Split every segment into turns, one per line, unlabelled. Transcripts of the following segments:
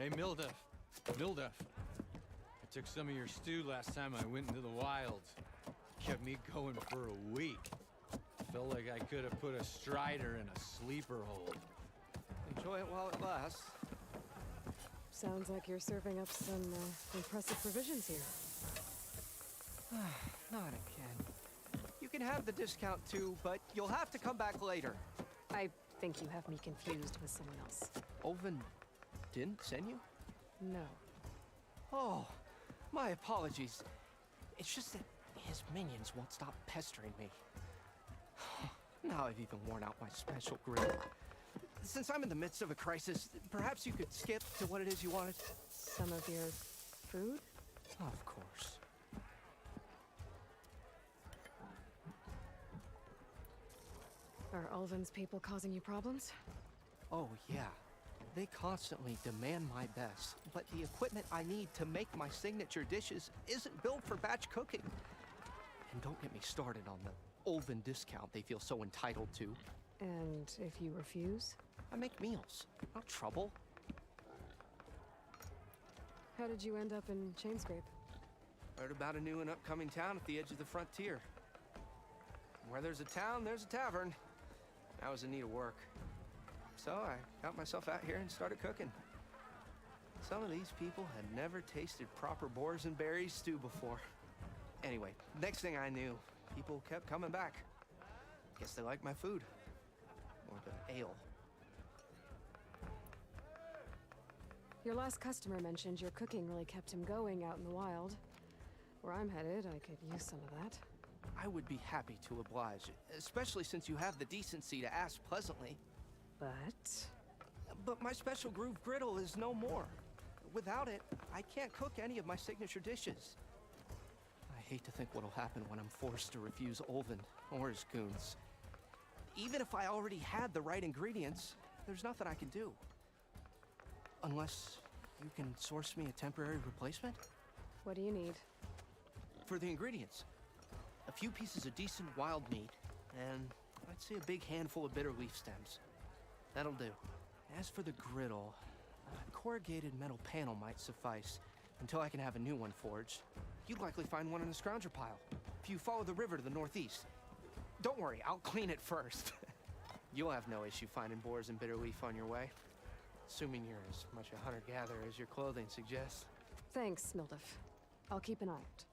Hey, Mildef. Mildef. I took some of your stew last time I went into the wilds. Kept me going for a week. Felt like I could have put a strider in a sleeper hold.
Enjoy it while it lasts.
Sounds like you're serving up some impressive provisions here.
Not again. You can have the discount too, but you'll have to come back later.
I think you have me confused with someone else.
Olvin didn't send you?
No.
Oh, my apologies. It's just that his minions won't stop pestering me. Now I've even worn out my special grill. Since I'm in the midst of a crisis, perhaps you could skip to what it is you wanted?
Some of your food?
Of course.
Are Ulvin's people causing you problems?
Oh, yeah. They constantly demand my best, but the equipment I need to make my signature dishes isn't built for batch cooking. And don't get me started on the Ulvin discount they feel so entitled to.
And if you refuse?
I make meals, not trouble.
How did you end up in Chainscrape?
Heard about a new and upcoming town at the edge of the frontier. Where there's a town, there's a tavern. I was in need of work. So I got myself out here and started cooking. Some of these people had never tasted proper boars and berries stew before. Anyway, next thing I knew, people kept coming back. Guess they liked my food. Or the ale.
Your last customer mentioned your cooking really kept him going out in the wild. Where I'm headed, I could use some of that.
I would be happy to oblige, especially since you have the decency to ask pleasantly. But my special groove griddle is no more. Without it, I can't cook any of my signature dishes. I hate to think what'll happen when I'm forced to refuse Ulvin or his goons. Even if I already had the right ingredients, there's nothing I can do. Unless you can source me a temporary replacement?
What do you need?
For the ingredients, a few pieces of decent wild meat, and I'd say a big handful of bitter leaf stems. That'll do. As for the griddle, a corrugated metal panel might suffice until I can have a new one forged. You'd likely find one in the scrounger pile, if you follow the river to the northeast. Don't worry, I'll clean it first. You'll have no issue finding boars and bitter leaf on your way. Assuming you're as much a hunter-gatherer as your clothing suggests.
Thanks, Mildef. I'll keep an eye out.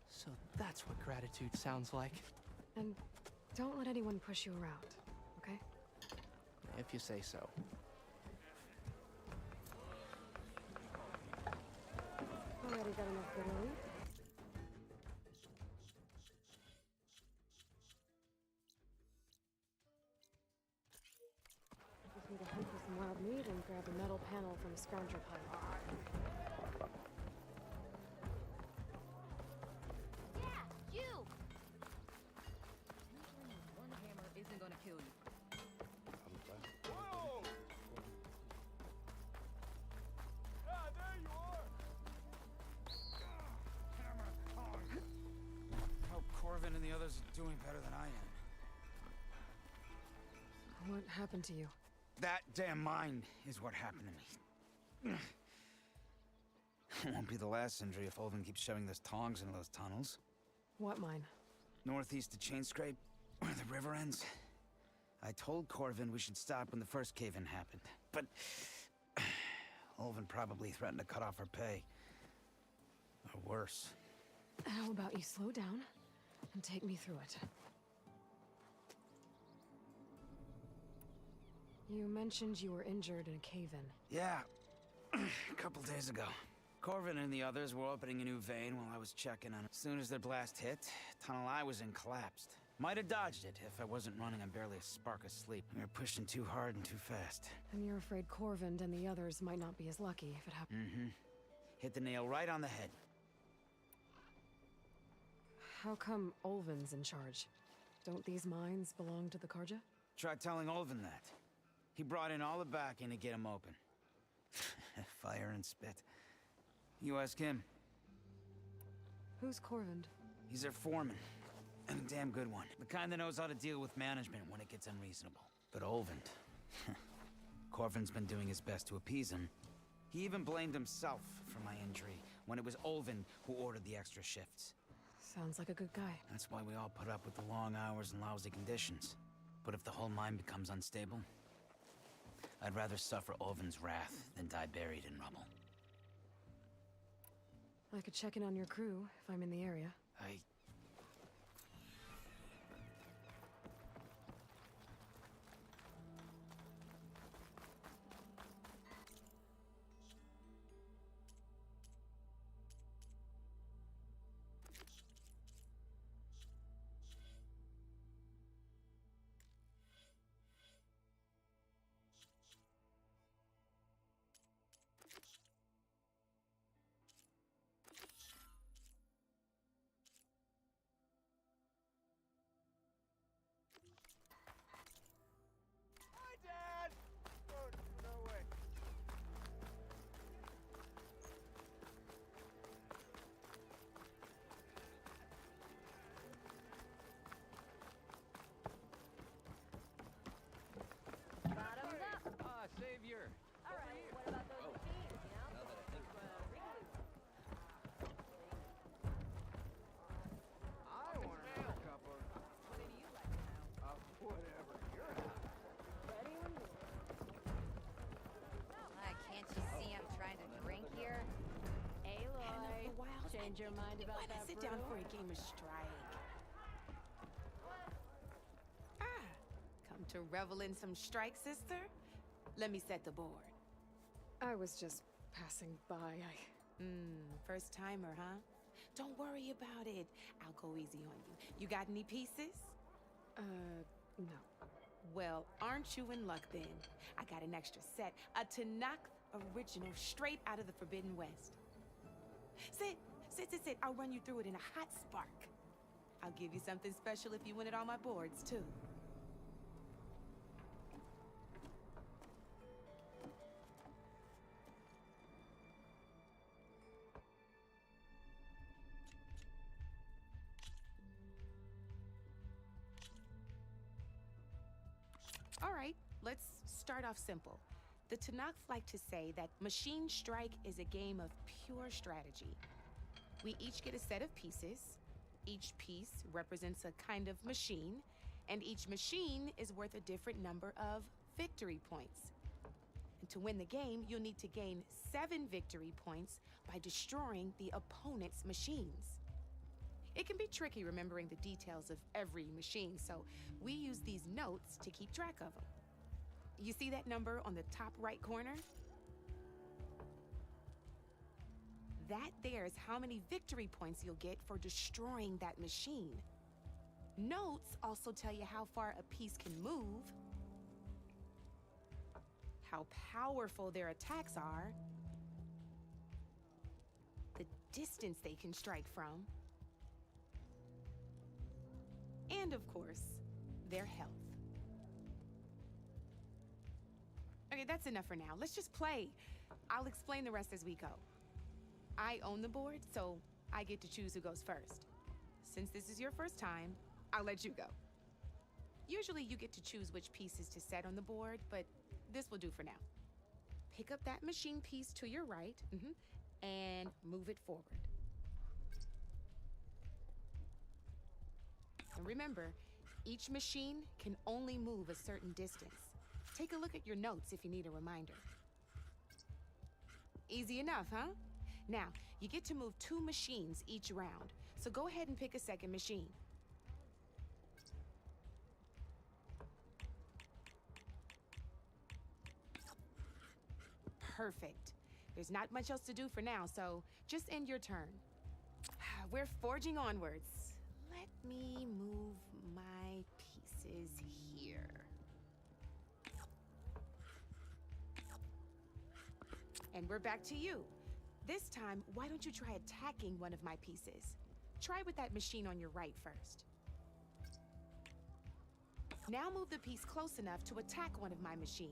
So that's what gratitude sounds like.
And don't let anyone push you around, okay?
If you say so.
Already got enough bitter leaf? Just need to hunt for some wild meat and grab a metal panel from a scrounger pile.
Yeah, you! Usually one hammer isn't gonna kill you.
Whoa! Ah, there you are!
Hope Corvin and the others are doing better than I am.
What happened to you?
That damn mine is what happened to me. It won't be the last injury if Ulvin keeps shoving those tongs into those tunnels.
What mine?
Northeast of Chainscrape, where the river ends. I told Corvin we should stop when the first cave-in happened, but Ulvin probably threatened to cut off her pay. Or worse.
How about you slow down and take me through it? You mentioned you were injured in a cave-in.
Yeah, a couple days ago. Corvin and the others were opening a new vein while I was checking on it. As soon as their blast hit, tunnel I was in collapsed. Might have dodged it if I wasn't running on barely a spark of sleep. We were pushing too hard and too fast.
And you're afraid Corvin and the others might not be as lucky if it happened.
Mm-hmm. Hit the nail right on the head.
How come Ulvin's in charge? Don't these mines belong to the Karja?
Try telling Ulvin that. He brought in all the backing to get him open. Fire and spit. You ask him.
Who's Corvin?
He's their foreman. And a damn good one. The kind that knows how to deal with management when it gets unreasonable. But Ulvin... Corvin's been doing his best to appease him. He even blamed himself for my injury when it was Olvin who ordered the extra shifts.
Sounds like a good guy.
That's why we all put up with the long hours and lousy conditions. But if the whole mine becomes unstable, I'd rather suffer Olvin's wrath than die buried in rubble.
I could check in on your crew if I'm in the area.
Hi, Dad! Oh, no way.
Bottoms up.
Ah, Savior.
All right, what about those machines, you know?
I want to make a couple.
What do you like to know?
Whatever. You're out.
Ready when you can't you see I'm trying to drink here?
Aloy, change your mind about that
sit
brew?
down for a game of strike. Ah, come to revel in some strike, sister? Let me set the board.
I was just passing by.
First timer, huh? Don't worry about it. I'll go easy on you. You got any pieces?
No.
Well, aren't you in luck then? I got an extra set, a Tanakh original straight out of the Forbidden West. Sit. I'll run you through it in a hot spark. I'll give you something special if you win at all my boards, too. All right, let's start off simple. The Tanakh like to say that Machine Strike is a game of pure strategy. We each get a set of pieces. Each piece represents a kind of machine, and each machine is worth a different number of victory points. And to win the game, you'll need to gain 7 victory points by destroying the opponent's machines. It can be tricky remembering the details of every machine, so we use these notes to keep track of them. You see that number on the top right corner? That there is how many victory points you'll get for destroying that machine. Notes also tell you how far a piece can move, how powerful their attacks are, the distance they can strike from, and of course, their health. Okay, that's enough for now. Let's just play. I'll explain the rest as we go. I own the board, so I get to choose who goes first. Since this is your first time, I'll let you go. Usually you get to choose which pieces to set on the board, but this will do for now. Pick up that machine piece to your right, and move it forward. And remember, each machine can only move a certain distance. Take a look at your notes if you need a reminder. Easy enough, huh? Now, you get to move 2 machines each round, so go ahead and pick a second machine. Perfect. There's not much else to do for now, so just end your turn. We're forging onwards. Let me move my pieces here. And we're back to you. This time, why don't you try attacking one of my pieces? Try with that machine on your right first. Now move the piece close enough to attack one of my machines.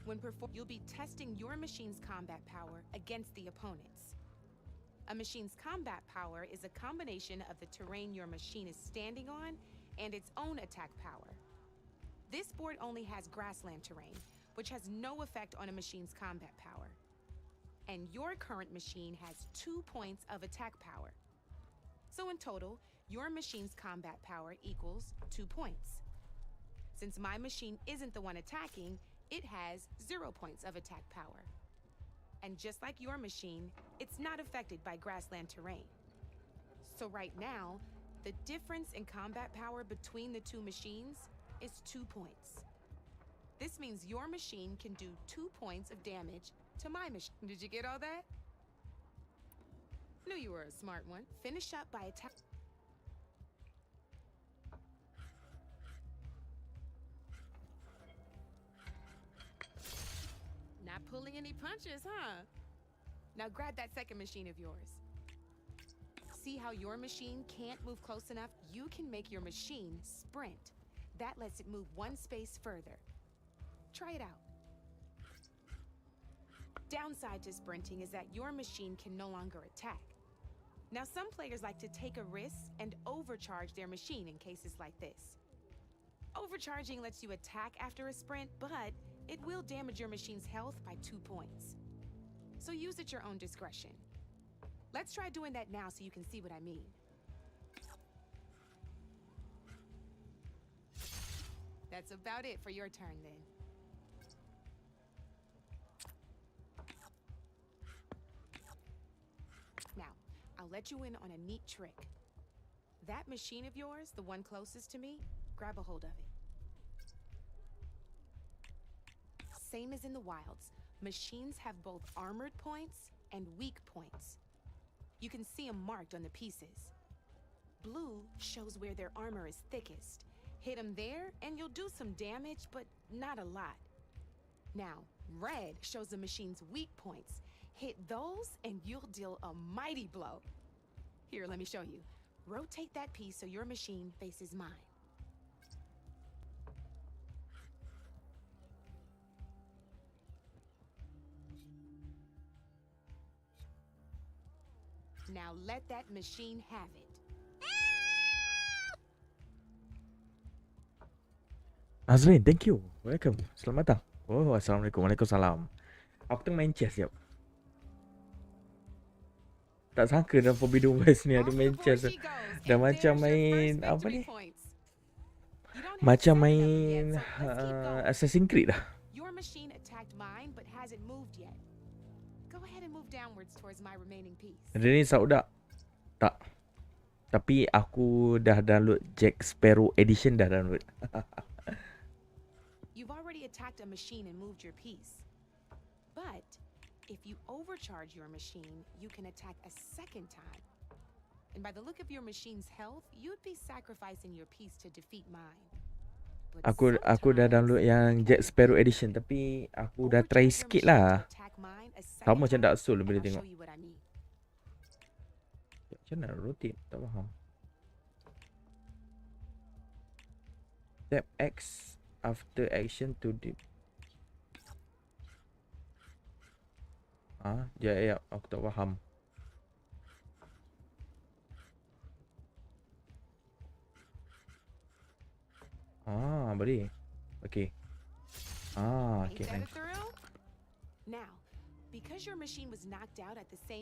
When you'll be testing your machine's combat power against the opponent's. A machine's combat power is a combination of the terrain your machine is standing on and its own attack power. This board only has grassland terrain, which has no effect on a machine's combat power. And your current machine has 2 points of attack power. So in total, your machine's combat power equals 2 points. Since my machine isn't the one attacking, it has 0 points of attack power. And just like your machine, it's not affected by grassland terrain. So right now, the difference in combat power between the two machines is 2 points. This means your machine can do 2 points of damage to my machine. Did you get all that? Knew you were a smart one. Finish up by attack. Not pulling any punches, huh? Now grab that second machine of yours. See how your machine can't move close enough? You can make your machine sprint. That lets it move 1 space further. Try it out. Downside to sprinting is that your machine can no longer attack. Now, some players like to take a risk and overcharge their machine in cases like this. Overcharging lets you attack after a sprint, but it will damage your machine's health by 2 points. So use at your own discretion. Let's try doing that now so you can see what I mean. That's about it for your turn then. Now, I'll let you in on a neat trick. That machine of yours, the one closest to me, grab a hold of it. Same as in the wilds, machines have both armored points and weak points. You can see them marked on the pieces. Blue shows where their armor is thickest. Hit them there and you'll do some damage, but not a lot. Now, red shows the machine's weak points. Hit those and you'll deal a mighty blow. Here, let me show you. Rotate that piece so your machine faces mine. Now let that machine have it.
Azrin, thank you. Welcome. Selamat datang. Oh, Assalamualaikum. Waalaikumsalam. Aku tengah main chess, jap. Tak sangka dalam Forbidden West ni ada main chess. Dah macam main apa ni? Macam main Assassin's Creed dah.
Your machine attacked mine but hasn't moved yet. Go ahead and move downwards towards my remaining piece.
Dia ni saudak. Tak. Tapi aku dah download Jack Sparrow Edition dah download.
You've already attacked a machine and moved your piece. But if you overcharge your machine, you can attack a second time. And by the look of your machine's health, you'd be sacrificing your piece to defeat mine. But
Aku dah download yang Jack Sparrow Edition, tapi aku dah try sikit lah. Sama macam Dark Souls bila tengok. Macam mana rotate? Tak faham. Tap X after action to dip. Ya, aku tak faham. Boleh. Okay. Okay, nice.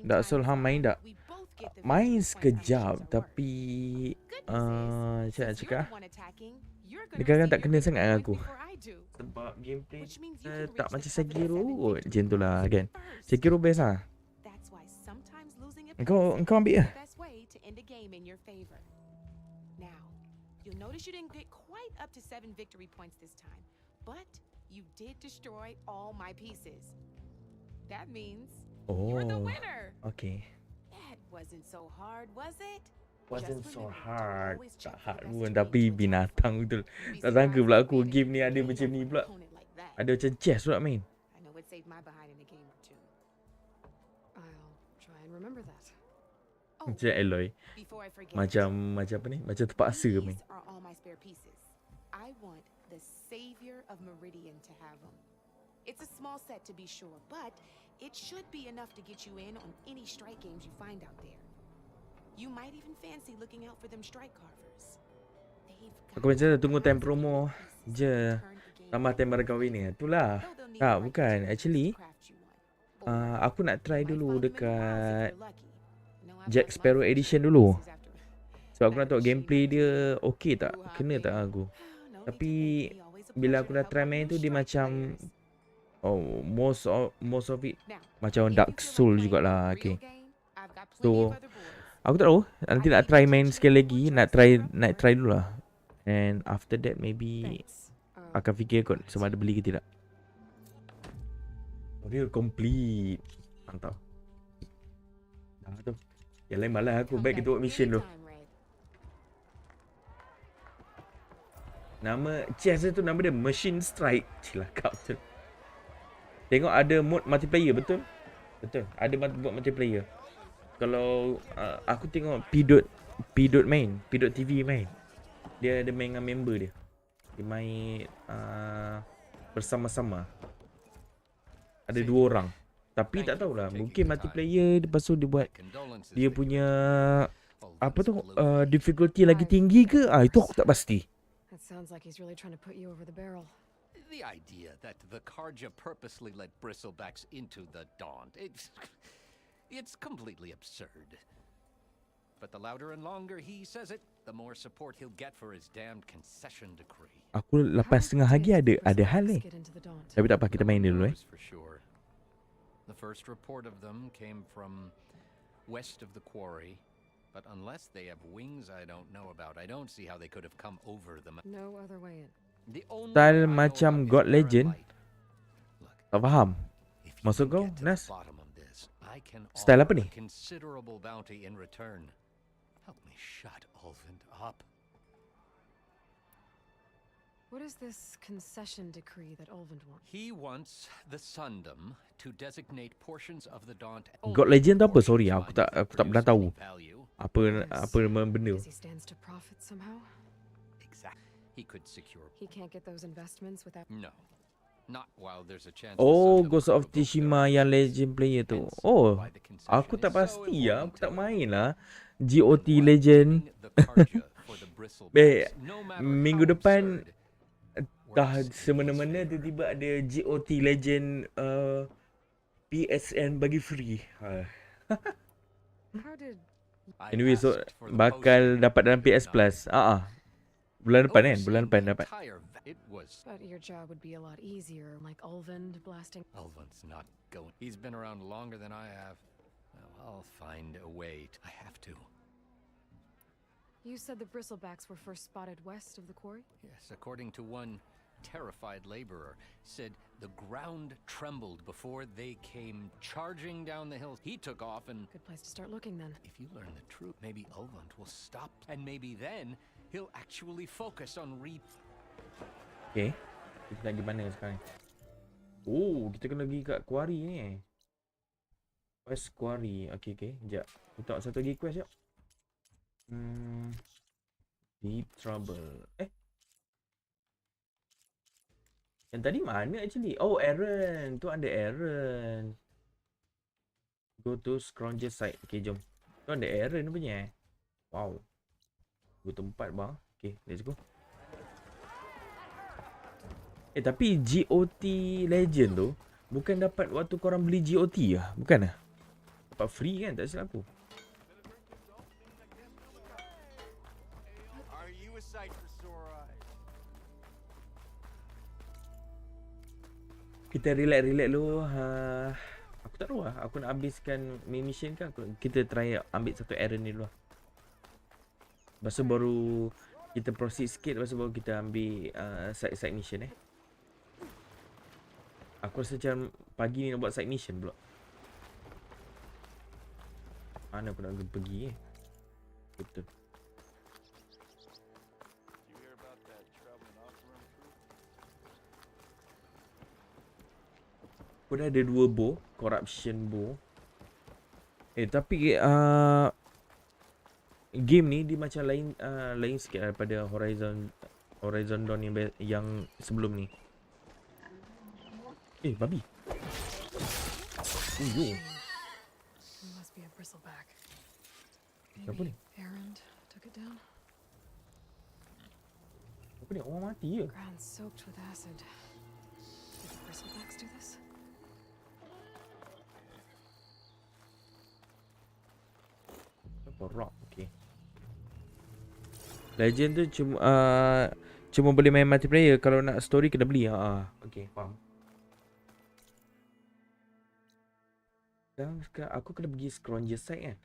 Dark Souls hang main tak? Main sekejap, tapi macam nak cakap, dia kadang-kadang tak kena sangat dengan aku. Sebab gameplay tak macam Sekiro kot. Macam tu lah kan. Sekiro best lah. Engkau ambil lah.
You'll notice you didn't get quite up to 7 victory points this time, but you did destroy all my pieces. That means you're the winner.
Okay.
That wasn't so hard, was it?
Wasn't so hard. Tak hard pun, tapi binatang betul. Tak sangka pula aku game ni ada macam ni pula. Ada macam chess pula main.
I know it saved my behind in a game or two.
I'll try and remember that.
Macam Aloy. Macam apa ni? Macam terpaksa main.
These are all my spare pieces. I want the savior of Meridian to have them. It's a small set to be sure, but It should be enough to get you in on any strike games you find out there. You might even fancy looking out for them strike carvers.
Aku macam tunggu time promo je. Tambah time barang kahwin ni. Itulah. Tak, bukan. Actually, aku nak try dulu dekat Jack Sparrow Edition dulu. Sebab aku nak tengok gameplay dia okey tak? Kena tak aku? Tapi bila aku dah try main tu dia macam most of it macam Dark Soul jugalah. Okay. So aku tak tahu, nanti nak try main sekali lagi, nak try dulu lah. And after that maybe akan fikir kot sama ada beli ke tidak. Real complete. Mantap. Dah tu. Yang lain malas aku. Baik kita buat mission tu. Nama chest tu nama dia Machine Strike. Cilakap tu. Tengok ada mode multiplayer, betul? Betul. Ada mode multiplayer. Kalau aku tengok P.dot main, P.dot TV main. Dia ada main dengan member dia. Dia main bersama-sama. Ada 2 orang. Tapi tak tahulah, mungkin multiplayer lepas tu dia buat dia punya apa tu difficulty lagi tinggi ke? Itu aku tak pasti.
That sounds like he's really trying to put you over the barrel.
The idea that the Karja purposely let bristlebacks into the Daunt, it's completely absurd. But the louder and longer he says it, the more support he'll get for his damned concession decree.
Aku 8.5 lagi ada hal ni. Tapi tak apa, kita main dulu
The first report of them came from west of the quarry, but unless they have wings I don't know about, I don't see how they could have come over them.
No other way in.
Style macam God Legend. Tak faham. Maksud kau, Nas? Style apa ni?
Considerable bounty in return. Help me shut Ulvund up.
What is this concession decree that Ulvund wants?
He wants the Sundom to designate portions of the Daunt.
God Legend tu apa? Sorry, aku tak pernah tahu. Apa benda.
He stands to profit somehow?
Exactly. He could secure.
He can't get those investments without.
No. Not while there's a chance.
Oh, Ghost of Tsushima yang Legend player tu. Oh, aku tak pasti ya. Aku tak main lah GOT Legend. Minggu depan dah semena-mena tiba-tiba ada GOT Legend PSN bagi free. Anyway, so bakal dapat dalam PS Plus. Bulan depan kan? Bulan depan dapat.
But your job would be a lot easier, like Ulvund blasting.
Ulvund's not going. He's been around longer than I have. Well, I'll find a way. I have to.
You said the bristlebacks were first spotted west of the quarry?
Yes, according to one terrified laborer, said the ground trembled before they came charging down the hills. He took off and...
Good place to start looking then.
If you learn the truth, maybe Ulvund will stop, and maybe then he'll actually focus on
Okay, kita nak pergi mana sekarang? Oh, kita kena pergi kat quarry ni. West Quarry. Okay. Sekejap. Kita tengok satu lagi quest jap. Deep Trouble. Yang tadi mana actually? Oh, Aaron. Tu ada Aaron. Go to Scrounger site. Okay, jom. Tu ada Aaron punya. Wow. Dua tempat bang. Okay, let's go. Tapi GOT Legend tu bukan dapat waktu korang beli GOT lah. Bukan lah. Dapat free kan, tak silap aku. Kita relax dulu. Aku tak tahu lah. Aku nak habiskan main mission kan. Kita try ambil satu errand ni dulu lah. Lepas tu baru kita proceed sikit. Lepas tu baru kita ambil side mission Aku rasa macam pagi ni nak buat side mission pula. Mana aku nak pergi Betul. Aku dah ada 2 bow. Corruption bow. Tapi game ni dia macam lain sikit daripada Horizon Dawn yang sebelum ni. Babi. Yo.
It must be a bristleback.
Siapa ni?
Errand took it down.
Apa ni? Orang mati je.
Ground soaked with acid. Did the bristlebacks do this?
Apa rock? Okay. Legend tu cuma boleh main multiplayer. Kalau nak story kena beli. Okay, faham. Dan sekarang aku kena pergi Scrounger side kan.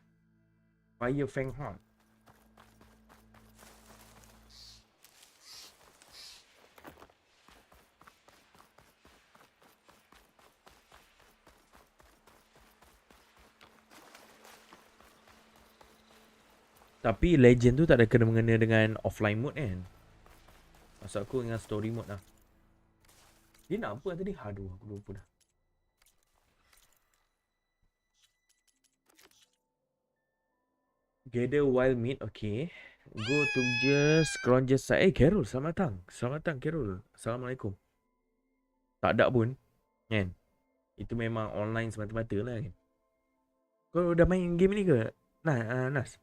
Fire Fang Hunt. Tapi Legend tu tak ada kena-mengena dengan offline mode kan. Maksud aku dengan story mode lah. Dia nak apa tadi? Aduh, aku lupa dah. Gather wild meat, okay. Go to just Scrounger side. Carol, selamat datang. Selamat datang, Carol. Assalamualaikum. Tak ada pun, kan? Itu memang online semata-mata lah kan. Kau dah main game ni ke? Nah, Nas.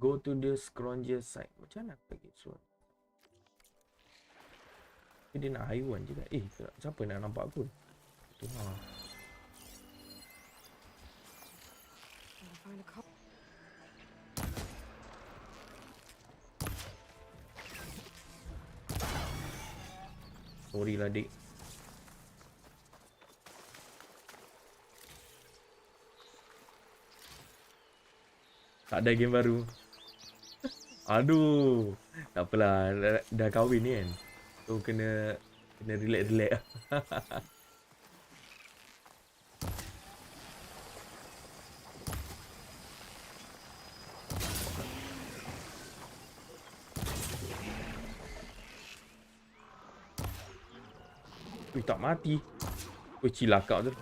Go to the Scrounger side. Macam mana aku pergi suruh? Dia nak haiwan je kan? Siapa nak nampak aku? Tu Sorry lah, dik. Tak ada game baru. Aduh. Tak apalah. Dah kahwin ni kan. So kena relax-relax. Wih, tak mati. Wih, cilakak tu.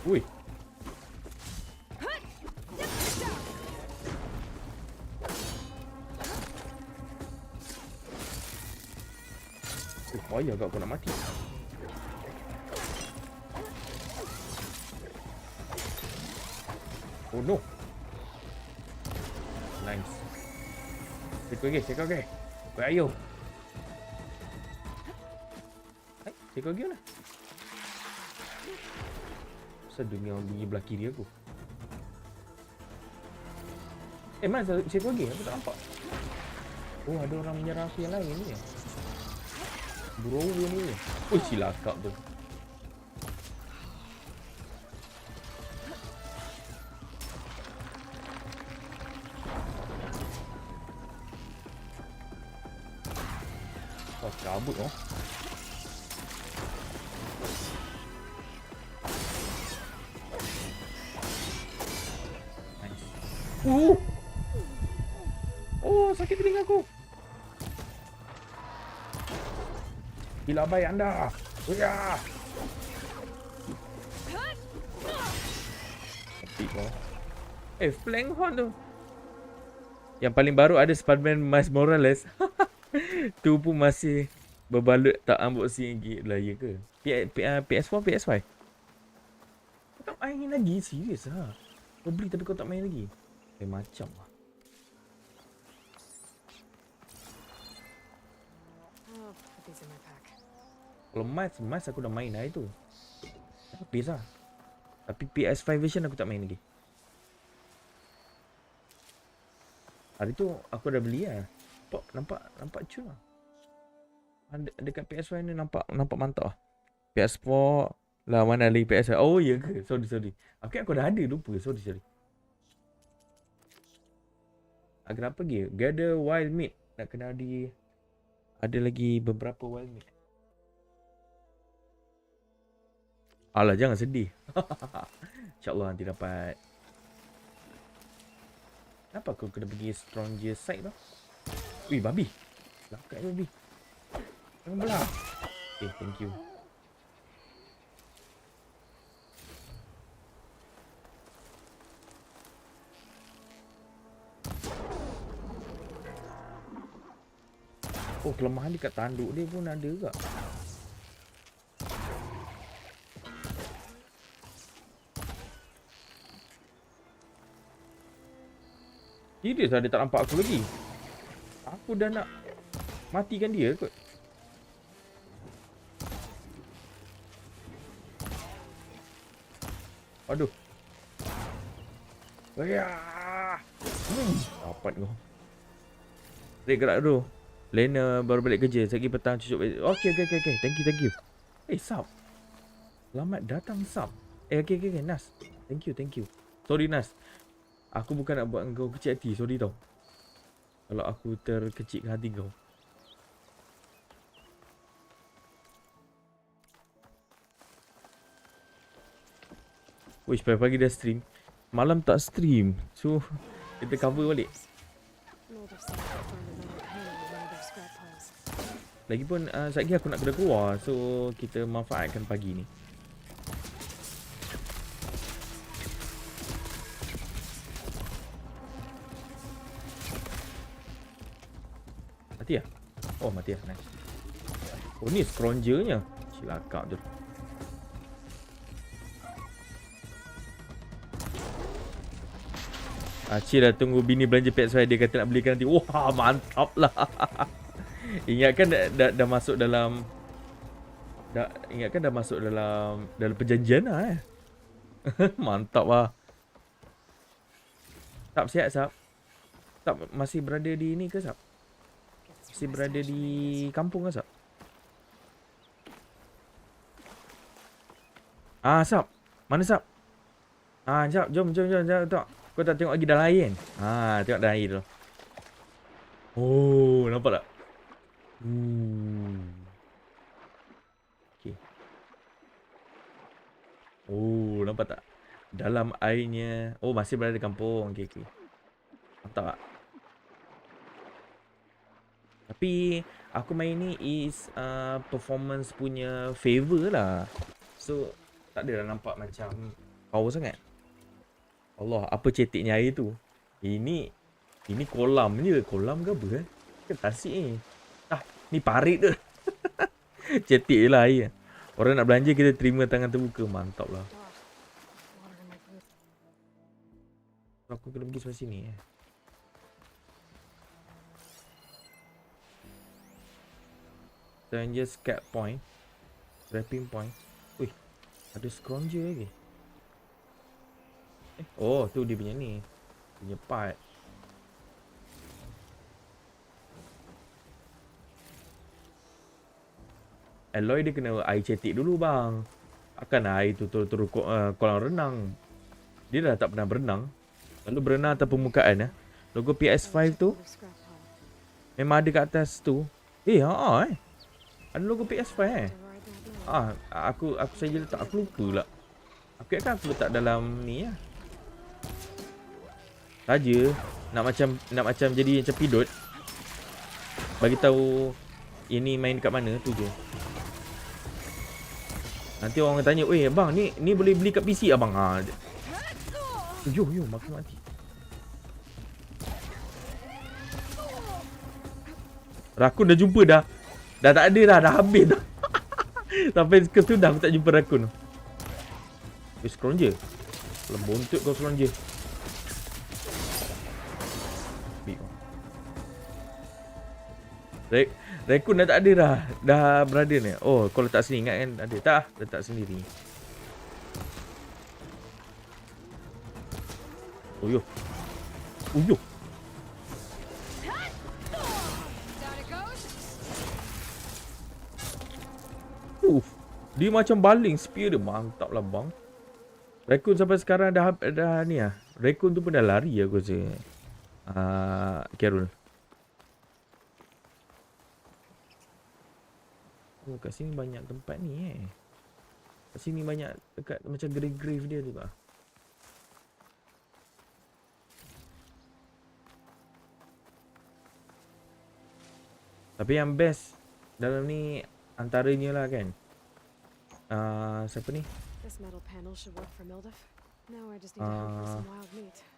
Wih. Payah kat aku nak mati. Oh no. Nice. Cek okey. Where are you? Cek okey lah. Asal dunia bunyi belah kiri aku. Mana cek okey? Aku tak nampak. Oh, ada orang menyerang aku yang lain ni. Bro ni. Oh, cilakap tu. Kau cabut oh. Nice. Oh, sakit telinga aku. Gila baik anda. Ya. Epic oh. Flank horn tu. Yang paling baru ada Spider-Man Miles Morales. Tu pun masih berbalut tak unboxing lagi lah, ya ke? PS4, PS5. Kau tak main lagi? Serius lah. Kau beli tapi kau tak main lagi? Macam lah. Kalau Miles aku dah main lah itu. Habis lah. Tapi PS5 version aku tak main lagi. Hari tu aku dah beli lah. Nampak cun lah. Dekat PS5 ni nampak mantap lah. PS4 lah, mana lagi PS5. Oh ya ke? Sorry. Aku dah ada, lupa. Sorry. Kenapa lagi? Gather wild meat. Nak kena ada lagi beberapa wild meat. Alah, jangan sedih. InsyaAllah nanti dapat. Kenapa aku kena pergi Scrounger side tu? Wih, babi. Lakat je babi. Jangan belah. Okay, thank you. Oh, kelemahan dekat tanduk dia pun ada juga. Serius lah dia tak nampak aku lagi. Aku dah nak matikan dia kot. Aduh. Dapat kau. Red gerak dulu. Lena baru balik kerja. Sekejap petang cucuk balik. Okay. Thank you. Sub. Selamat datang Sub. Okay. Nas. Thank you. Sorry Nas. Aku bukan nak buat kau kecil hati. Sorry tau. Kalau aku terkecilkan hati kau. Wish pagi dah stream. Malam tak stream. So kita cover balik. Lagipun sekejap lagi aku nak kena keluar. So kita manfaatkan pagi ni. Mati lah? Oh mati lah, nice. Oh ni scroungernya. Cilakap tu. Cik dah tunggu bini belanja PS5. Dia kata nak belikan nanti. Wah mantap lah. Ingatkan dah masuk dalam. Ingatkan dah masuk dalam perjanjian lah Mantap lah. Sap sihat Sap. Sap masih berada di ni ke Sap? Masih berada di kampung ke Sap? Sap. Mana Sap? Sap, jom tengok. Kau tak tengok lagi dalam air kan? Tengok dalam air tu. Oh, nampak tak? Okay. Oh, nampak tak? Dalam airnya. Oh, masih berada di kampung. Okay. Nampak tak? Tapi aku main ni is performance punya favor lah. So tak adalah nampak macam power sangat. Allah, apa cetiknya air tu? Ini kolam je. Kolam ke apa Kan tasik ni. Ni parit tu. Cetik je lah air. Orang nak belanja kita terima tangan terbuka. Mantap lah. Aku kena pergi sampai sini Stranger Scat Point. Wrapping Point. Wih, ada scrounger lagi. Oh, tu dia punya ni. Punya part. Aloy dia kena air cetik dulu bang. Akan air tu turun kolam renang. Dia dah tak pernah berenang. Lalu berenang atas permukaan Logo PS5 tu memang ada kat atas tu. Ada logo PS5 Aku saja letak. Aku lupa lah. Aku ingatkan aku letak dalam ni saja nak macam jadi macam pidot. Bagi tahu ini main kat mana tu je. Nanti orang tanya, "Weh abang, ni boleh beli kat PC abang?" Yo makin mati. Rakun dah jumpa dah. Dah tak ada dah habis dah. Sampai ke tu dah aku tak jumpa rakun. Scrounger. Lembontot kau scrounger. Rakun dah tak ada dah. Dah berada ni. Oh, kau letak sini ingat kan ada. Tak, letak sendiri. Uyo. Dia macam baling spear dia. Mantap lah bang. Rakun sampai sekarang dah ni lah. Rakun tu pun dah lari aku rasa. Carol. Oh, kat sini banyak tempat ni Kat sini banyak dekat macam grave dia tu tak. Tapi yang best dalam ni antaranya lah kan. Siapa ni?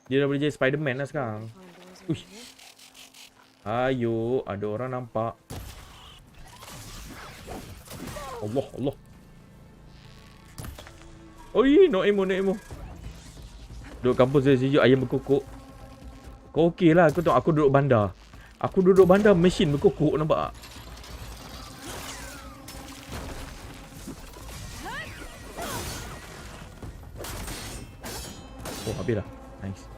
Dia dah boleh jadi Spiderman lah sekarang. Uish. Ayo, ada orang nampak. Allah. Oi, no ammo. Duduk kampus saya sejuk, ayam berkokok. Kau okey lah, aku tengok aku duduk bandar. Aku duduk bandar, mesin berkokok, nampak tak? Oh, habis dah. Nice.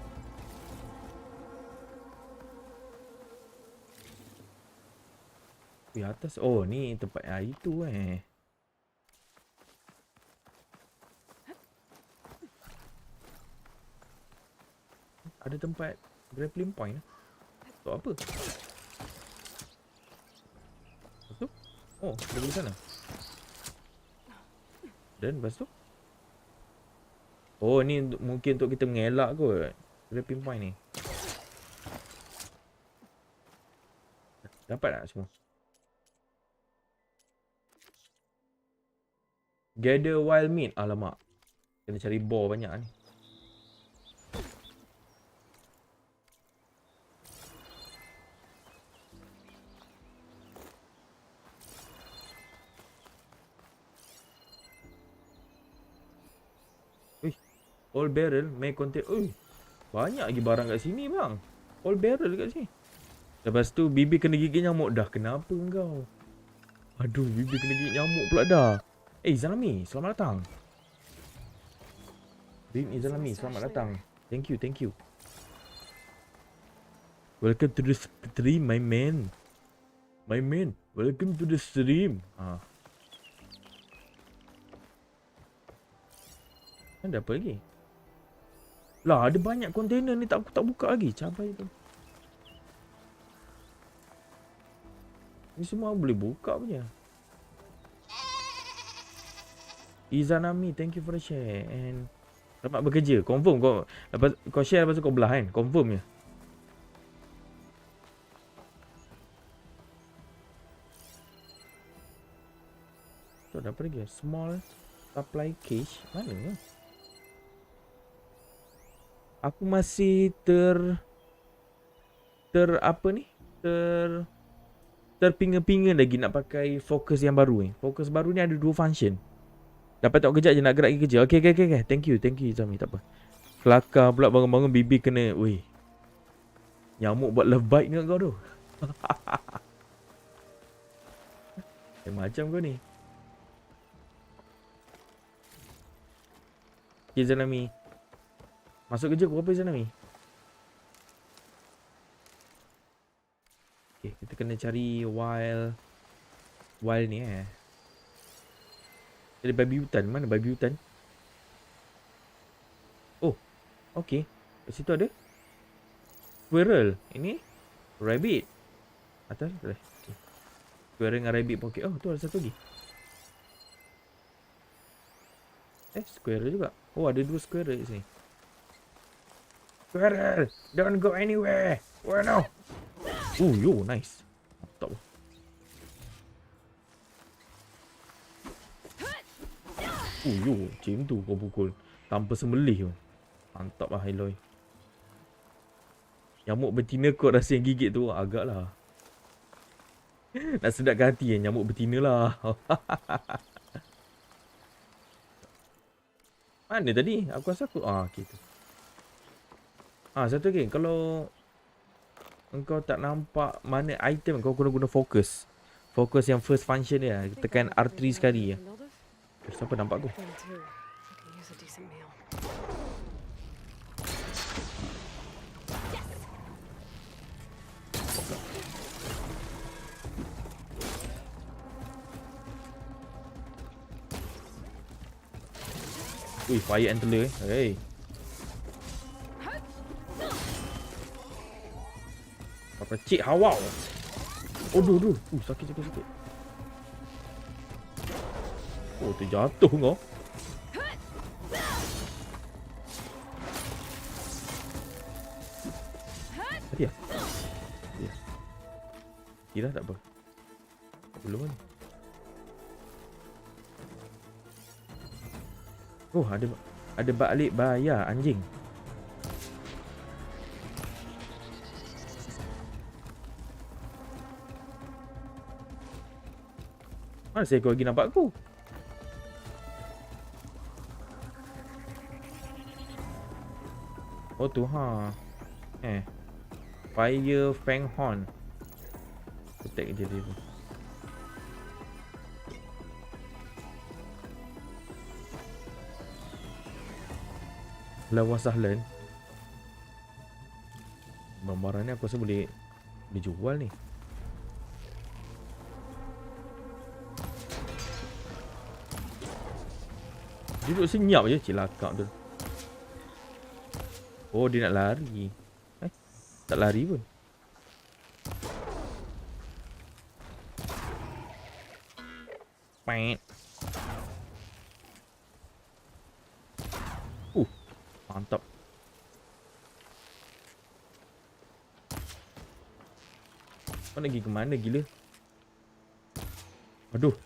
Di atas. Oh, ni tempat itu Ada tempat grappling point. Untuk apa? Lepas tu? Oh, dari sana. Dan lepas tu? Oh, ni mungkin untuk kita mengelak kot. Grappling point ni. Dapat tak semua? Gather wild meat. Alamak. Kena cari boar banyak ni. All barrel may contain. Banyak lagi barang kat sini bang. All barrel kat sini. Lepas tu bibi kena gigit nyamuk dah. Kenapa engkau? Aduh, bibi kena gigit nyamuk pula dah. Zalami, selamat datang. Bibi Zalami, selamat datang. Thank you. Welcome to the stream, my man. Welcome to the stream. Ada apa lagi? Lah, ada banyak kontainer ni aku tak buka lagi. Cabai tu. Ni semua boleh buka punya. Izanami, thank you for the share. And selamat bekerja. Confirm kau lepas kau share lepas tu kau belah kan? Confirm je. Tu ada apa lagi? Small supply cache. Mana ni? Aku masih terpinga-pinga lagi nak pakai fokus yang baru ni. Fokus baru ni ada 2 function. Dapat tak kejap je nak gerak lagi kerja. Okay. Thank you Zami, tak apa. Kelakar pula bangun-bangun bibi kena. Weh. Nyamuk buat love bite dengan kau tu. Macam kau ni. Okay Zanami. Masuk kerja pukul berapa Zanami? Okay, kita kena cari wild ni Jadi babi hutan. Mana babi hutan? Oh, okay. Kat situ ada squirrel. Ini rabbit. Atas okay. Squirrel dengan rabbit poket. Oh, tu ada satu lagi. Squirrel juga. Oh, ada 2 squirrel kat sini. Squirrel, don't go anywhere. Where now? Oh, yo, nice. Mantap. Oh, yo, macam tu kau pukul tanpa sembelih tu. Mantap lah, Aloy. Nyamuk betina kot rasa yang gigit tu. Agak lah. Nak sedapkan hati nyamuk betina lah. Mana tadi? Aku rasa aku... okay tu. Satu lagi. Kalau engkau tak nampak mana item, kau guna fokus. Fokus yang first function dia. Tekan R3 sekali. Siapa nampak aku? Ui, fire antler Hey. Apa cik hawau. Aduh. Sakit. Oh, terjatuh kau. Mati lah. Kira tak apa. Belum kan. Oh, ada balik bayar anjing. Mana seekor lagi nampak aku? Oh tu ha. Fire Fang Horn. Attack dia tu. Lawas sahlan. Barang-barang ni aku rasa boleh dijual ni. Duduk senyap je cilakap tu. Oh dia nak lari. Tak lari pun. Pait. Mantap. Kau nak pergi ke mana gila? Aduh.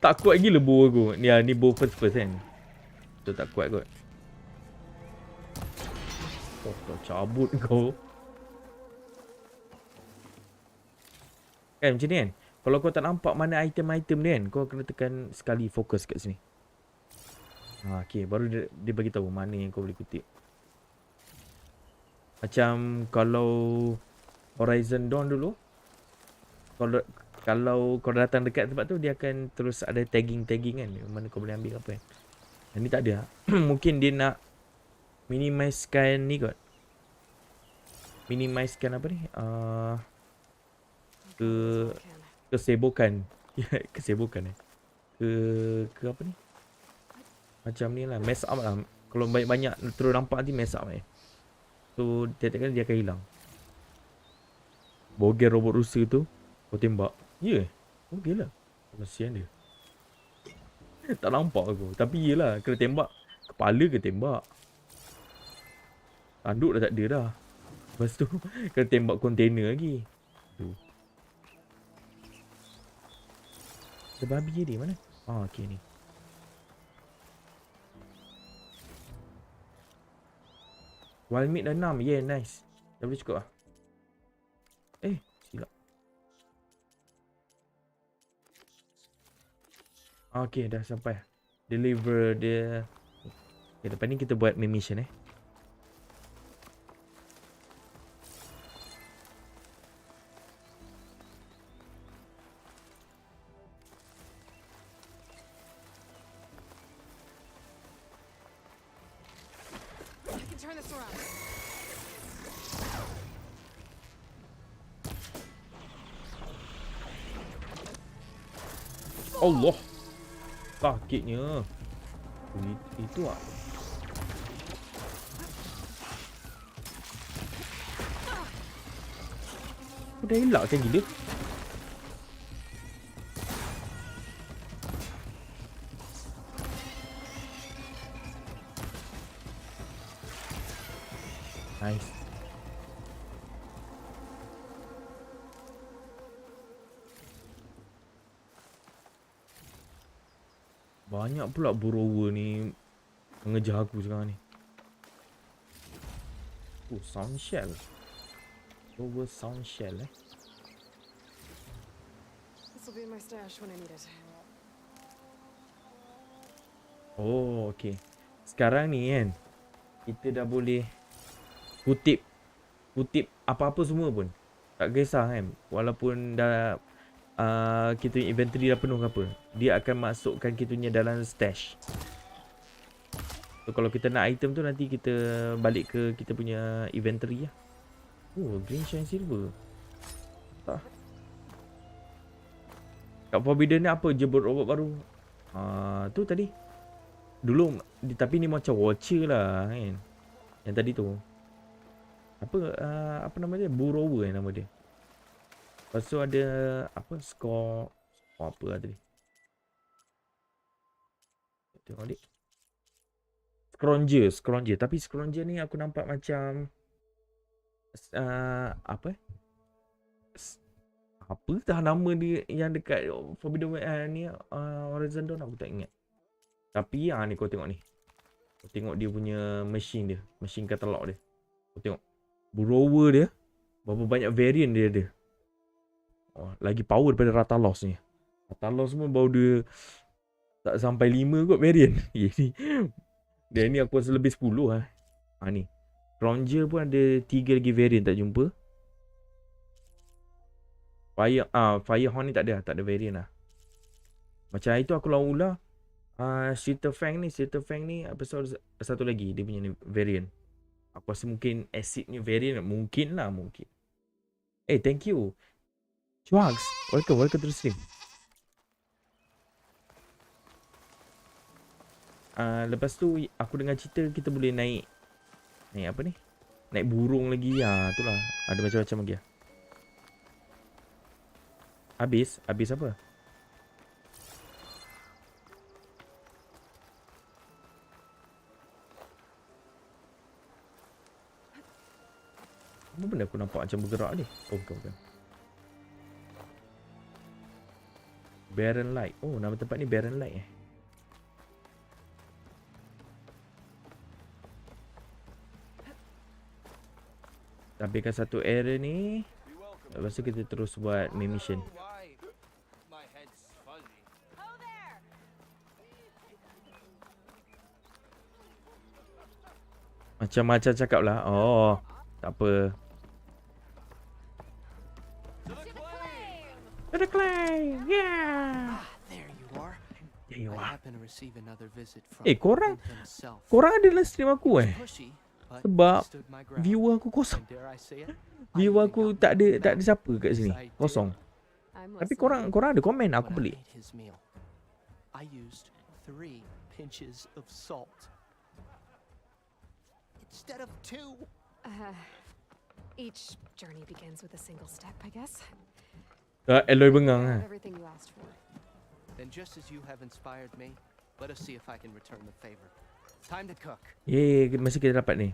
Tak kuat gila bow aku. Ni bow first kan. Tu tak kuat kot. Oh, kau cabut kau. Macam ni kan. Kalau kau tak nampak mana item-item ni kan, kau kena tekan sekali fokus kat sini. Okay, baru dia bagi tahu mana yang kau boleh kutip. Macam kalau Horizon Dawn dulu, kalau kau datang dekat tempat tu, dia akan terus ada tagging kan, mana kau boleh ambil apa kan. Dan ni tak ada. Mungkin dia nak minimizekan ni kot. Minimizekan apa ni? Kesebukan. Kesebukan ke apa ni? Macam ni lah, mess up lah. Kalau banyak-banyak terus nampak nanti mess up So tiap-tiap kali dia akan hilang. Bogel robot Rusia tu kau tembak. Bogel lah. Kasihan dia. Tak nampak aku. Tapi yelah, kena tembak kepala ke tembak. Tanduk dah tak ada dah. Lepas tu kena tembak kontainer lagi. Tu. Ada babi dia mana? Okay ni. Wild meat dah 6. Nice. Dah boleh cukup lah. Silap. Okay, dah sampai. Deliver dia. Okay, lepas ni kita buat main mission Allah. Sakitnya. Itu ah. Dah elak kan gila. Nice. Banyak pula borrower ni mengejar aku sekarang ni. Sound shell. Borrower sound shell
This will be in my stash when I need it.
Oh, okay. Sekarang ni kan, kita dah boleh kutip apa-apa semua pun. Tak kisah kan. Walaupun dah kita punya inventory dah penuh ke apa, dia akan masukkan kita punya dalam stash. So kalau kita nak item tu, nanti kita balik ke kita punya inventory lah. Green shine silver. Tak. Kat Forbidden ni apa je robot baru? Tu tadi. Dulu tapi ni macam watcher lah kan. Yang tadi tu. Apa nama dia? Borrower nama dia. Lepas tu ada apa? Score apa lah tadi. Tengok dik. Scrounger. Tapi Scrounger ni aku nampak macam apa dah nama dia yang dekat Forbidden ni Horizon Dawn aku tak ingat. Tapi ni kau tengok ni. Kau tengok dia punya machine katalog dia. Kau tengok borrower dia berapa banyak variant dia ada. Oh, lagi power daripada Ratalos ni. Ratalos semua baru dia tak sampai 5 kot variant. Jadi dia ni aku rasa lebih 10 lah. Ni Ranger pun ada 3 lagi variant tak jumpa. Firehorn ni tak ada variant lah. Macam hari tu aku lawan ular. Shooter Fang ni episode satu lagi dia punya ni variant. Aku rasa mungkin acid ni variant mungkin. Thank you Chuags, welcome to the stream. Lepas tu aku dengar cerita kita boleh naik apa ni? Naik burung lagi. Itulah. Ada macam-macam lagi. Habis apa? Apa benda aku nampak macam bergerak ni? Oh, bukan. Barren Light. Oh, nama tempat ni Barren Light Habiskan satu area ni. Lepas tu kita terus buat main mission. Macam-macam cakap lah. Oh, tak apa. To the claim! Yeah!
There you are.
There you
I
are.
happen to receive another visit from
Korang
himself.
ada dalam stream aku
Pushy, but
Sebab
stood my ground.
viewer aku kosong.
And dare I say it?
Viewer aku tak ada siapa kat sini. Kosong.
I'm
Tapi
listening.
korang ada komen, aku
When I
pelik.
ate his meal, I used 3 pinches of salt instead of 2.
Each journey begins with a single step, I guess.
Aloy bengang
Got everything you asked for.
Then just as you have inspired me, let us see if I can return the favor. Time to cook.
Masih kita dapat ni.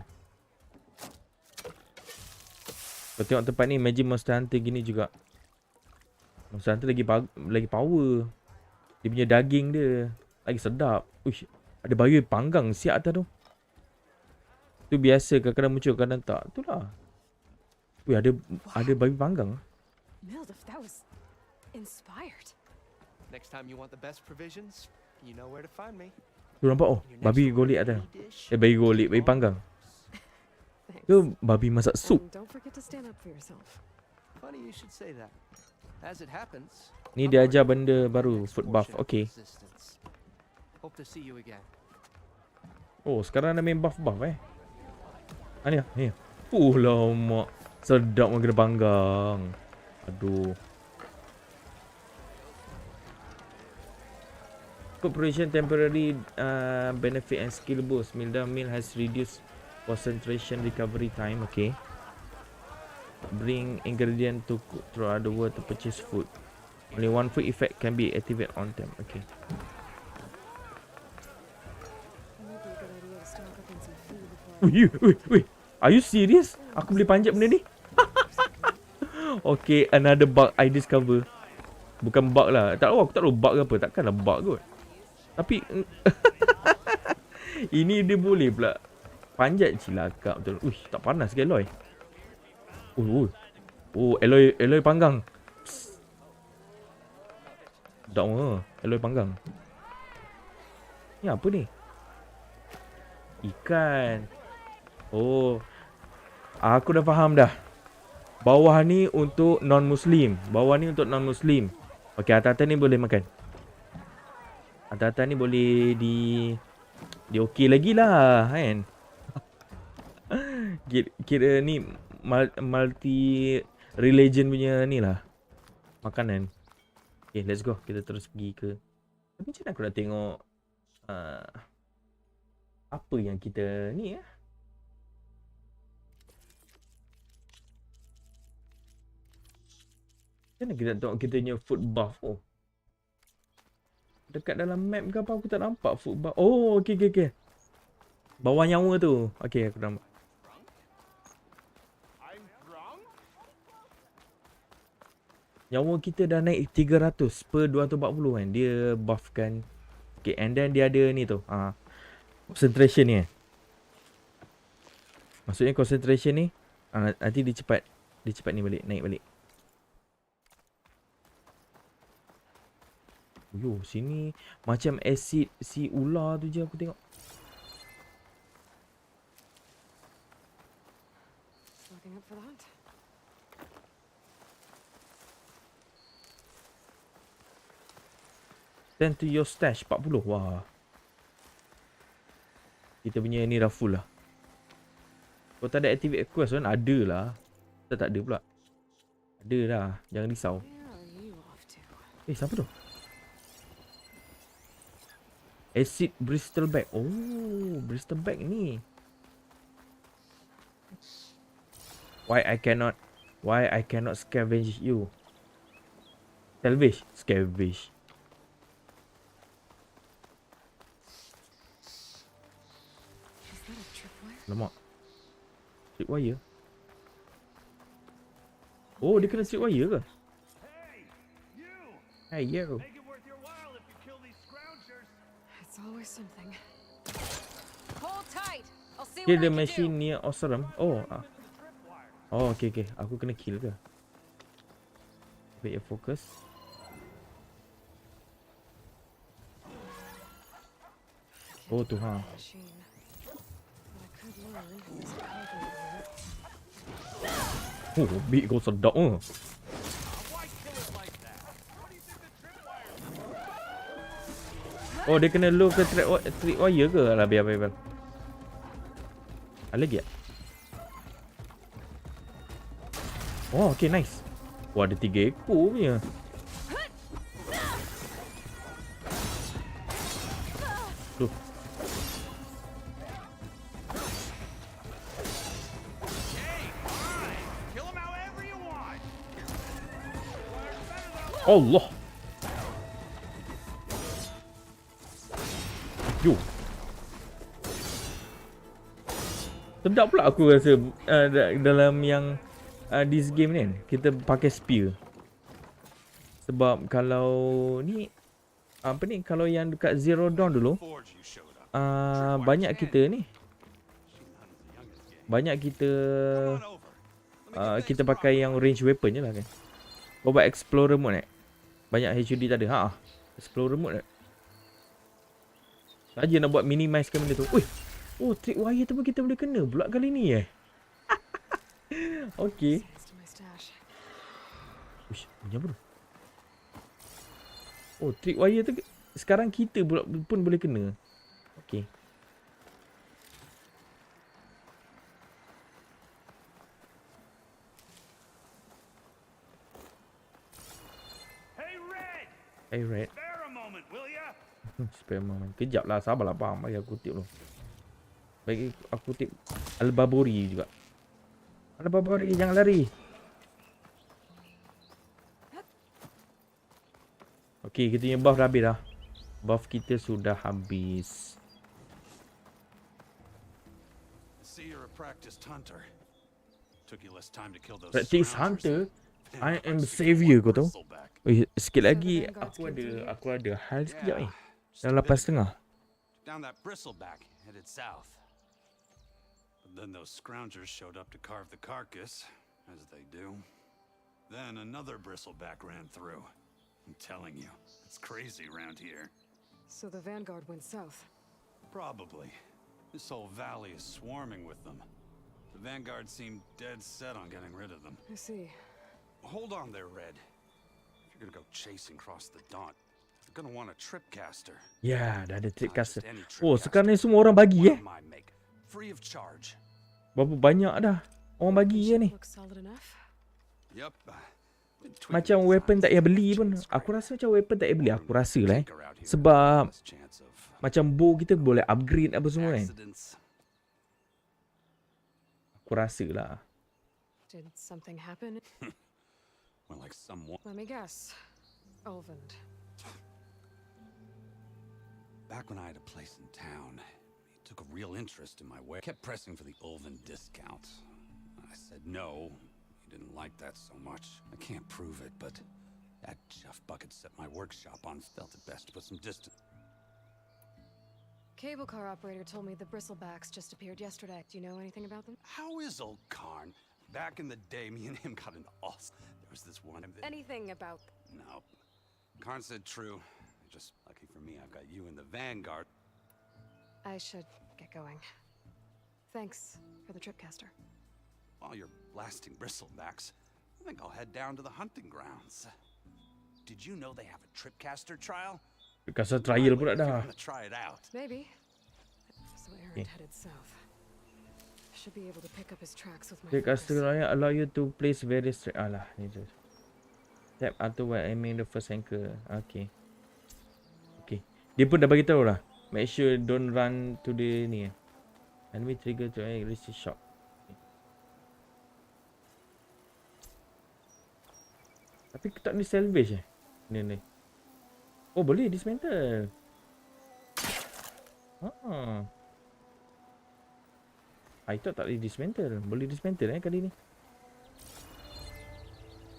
Kau tengok tempat ni, imagine Monster Hunter gini juga. Monster Hunter lagi power. Dia punya daging dia lagi sedap. Uish, ada bayu panggang siap atas tu. Tu biasa, kadang-kadang muncul, kadang tak. Itulah. Wih, ada bayu panggang.
Mild, if that was inspired.
Next time you want the best provisions, you know where to find me.
Tu nampak babi golek atas. Babi golek, babi panggang.
Thanks.
Tu babi masak sup.
And don't forget to stand up for yourself.
Funny you should say that. As it happens,
Ni dia ajar benda baru, food buff. Okay.
Hope to see you again.
Oh, sekarang dah main buff-buff ni. Lama. Sedap makan kena panggang. Aduh. Cooperation temporary benefit and skill boost. Meal has reduced concentration recovery time. Okay. Bring ingredient to cook throughout the world to purchase food. Only one food effect can be activated on them. Okay.
Might be a good idea to stock up on some food before
Wait. Are you serious? Aku boleh panjat benda ni? Okay, another bug I discover. Bukan bug lah. Aku tak tahu bug ke apa. Takkanlah bug kot. Tapi ini dia boleh pula panjat cilakap betul. Uish, tak panas ke Aloy? Oh, Aloy panggang. Tak mau. Aloy panggang. Ni apa ni? Ikan. Oh. Aku dah faham dah. Bawah ni untuk non-Muslim. Okey, atas-atas ni boleh makan. Atas-atas ni boleh di okey lagi lah kan. Kira ni multi religion punya ni lah makanan. Okay, let's go. Kita terus pergi ke. Tapi macam mana aku nak tengok apa yang kita ni Macam mana kita tengok kita punya food buff? Oh, dekat dalam map ke apa aku tak nampak food buff. Oh, okay. Bawah nyawa tu. Okay, aku nampak. Nyawa kita dah naik 300 per 240 kan. Dia buffkan. Okay, and then dia ada ni tu. Concentration ni Maksudnya concentration ni nanti dia cepat ni balik, naik balik. Yo, sini macam acid si ular tu je aku tengok.
Looking up for that.
Send to your stash 40. Wah. Kita punya ni dah full lah. Kau tak ada activate quest kan? Ada lah. Kita tak ada pula. Ada dah. Jangan risau.
Where are you off to?
Siapa tu? Acid bristleback. Oh, bristleback ni. Why I cannot scavenge you? Scavenge.
Is that a tripwire?
Lemak. Tripwire. Oh, dia kena tripwire ke? Hey, you.
It's always something.
Hold tight. I'll see
Kill
what I
the
can do.
machine near Osram. Oh. Oh, okay. Aku kena kill ke? Wait, your focus. Oh, tu ha.
Machine. But I could learn as a carpenter.
Oh, beat kau sedap ah. Oh, dia kena low ke tripwire ke? Alah, biar. Ada lagi tak? Oh, okay, nice. Wah, ada 3 ekor punya. Tuh. Allah. Yo. Sedap pula aku rasa dalam yang this game ni kan, kita pakai spear. Sebab kalau ni apa ni, kalau yang dekat Zero Dawn dulu banyak kita pakai yang range weapon je lah kan. Kau buat explorer mode kan, banyak HUD tak ada. Explorer mode kan saja nak buat minimizekan benda tu. Ui. Oh, tripwire tu pun kita boleh kena pula kali ni Okay. Uish, bunyi apa tu? Oh, tripwire tu sekarang kita pun boleh kena. Okay. Hey Red. Spare a moment. Kejap lah, sabarlah bang. Bagi aku tip dulu. Bagi aku tip Albabori juga. Albabori, jangan lari. Okay, kita punya buff dah habis dah. Buff kita sudah habis. Practice hunter? I am savior, kau tahu? Sikit lagi aku ada hal sekejap ni. Dah 8:30.
Down that bristleback headed south. But then those scroungers showed up to carve the carcass, as they do. Then another bristleback ran through. I'm telling you, it's crazy around here.
So the vanguard went south.
Probably. This whole valley is swarming with them. The vanguard seemed dead set on getting rid of them.
I see.
Hold on there, Red. If you're gonna go chasing across the Daunt, you're gonna want a tripcaster.
Ya, dah ada tripcaster. Oh, sekarang ni semua orang bagi
Free of charge.
Berapa banyak dah orang bagi je ni.
Yep.
Macam weapon tak payah beli pun. Aku rasa macam weapon tak payah beli. Aku rasa lah sebab macam bow kita boleh upgrade apa semua kan. Aku rasa lah.
Did something happen?
Well, like someone.
Let me guess. Olvend.
Back when I had a place in town, he took a real interest in my wear. Kept pressing for the Olvend discount. I said no. He didn't like that so much. I can't prove it, but that Jeff Bucket set my workshop on. Felt it best to put some distance.
Cable car operator told me the bristlebacks just appeared yesterday. Do you know anything about them?
How is old Karn? Back in the day, me and him got into all. There was this one.
Anything about?
No. Karn said true. Just lucky for me, I've got you in the vanguard.
I should get going. Thanks for the tripcaster.
While you're blasting bristlebacks, I think I'll head down to the hunting grounds. Did you know they have a tripcaster trial?
Tripcaster trial pula dah.
Try it out.
Maybe. So Aaron headed south. Should be able to pick up his tracks with my
Tripcaster trial allow you to place various alah ni tu. Tap atau while aiming the first anchor. Okay. Okay. Dia pun dah bagi tahu lah. Make sure don't run to the ni. Enemy trigger to release the shock. Tapi tak ni salvage ni. Oh boleh dismantle. I thought tak boleh dismantle. Boleh dismantle kali ni.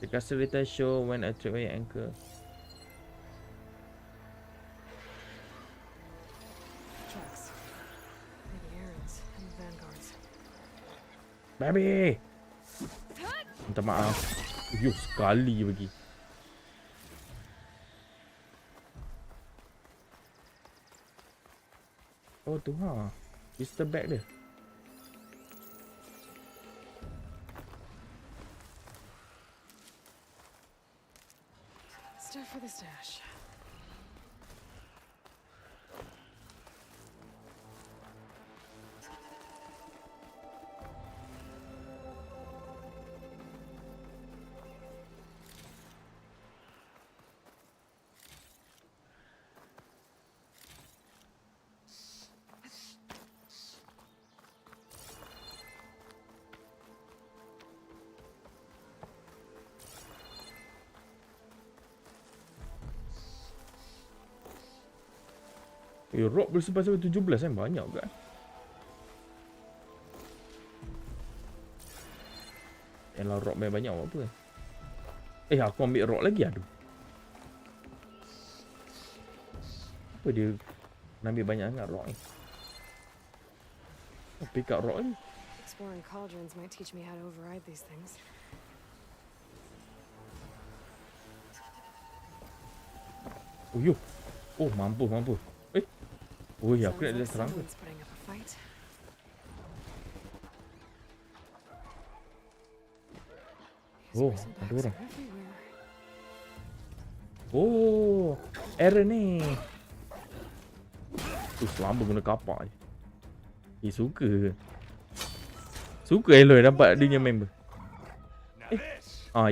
The caster data show when a tripwire anchor.
tracks. Maybe Aaron's and the Vanguard's.
Baby. Minta maaf. Sekali bagi. Oh tu ha. Pistol bag dia.
Stuff for the stash.
Rock boleh sampai 17 kan? Banyak kan? Yalah rock banyak apa kan? Aku ambil rock lagi aduh. Apa dia ambil banyak sangat rock ni? Pick up rock ni.
Exploring cauldrons might teach me how to override these things.
Oh yo. Oh mampu. Oh ya, aku nak dia serang ke? Oh, ada orang. Oh, Aaron ni. Selamba guna kapak je. Suka Aloy dapat dia punya member.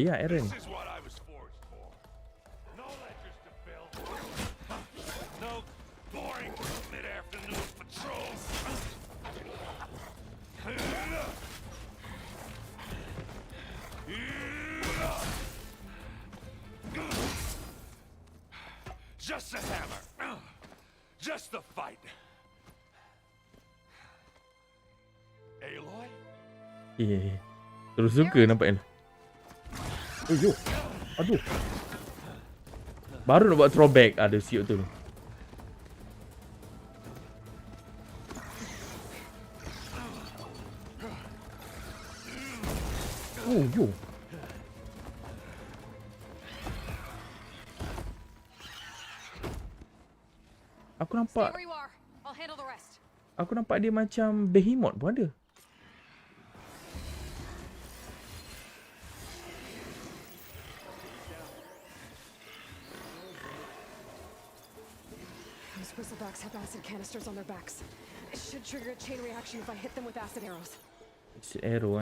Ya Aaron.
Just a hammer. Just the fight. Aloy?
Terus suka nampak ni. Oh yo. Aduh. Baru nak buat throwback ada siut tu. Oh yo. Aku nampak dia macam behemoth pun ada.
Those bristlebacks have acid canisters on their backs. It should trigger a chain reaction if I hit them with acid arrows.
Acid arrow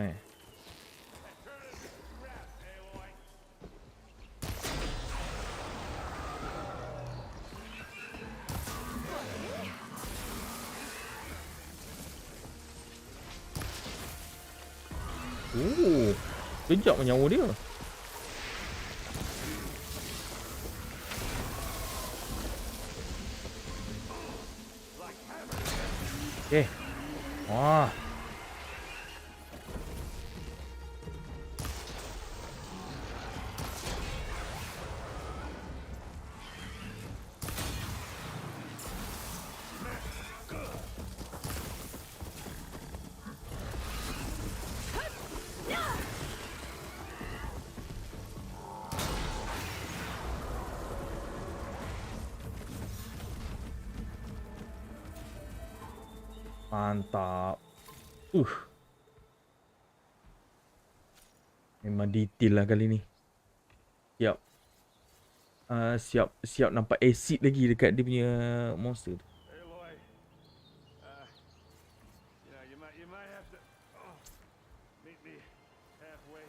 Kejap nyawa dia. Wah. Mantap. Memang detail lah kali ni. Siap. Siap nampak acid lagi dekat dia punya monster tu.
Hey, Aloy. You might have to meet me halfway.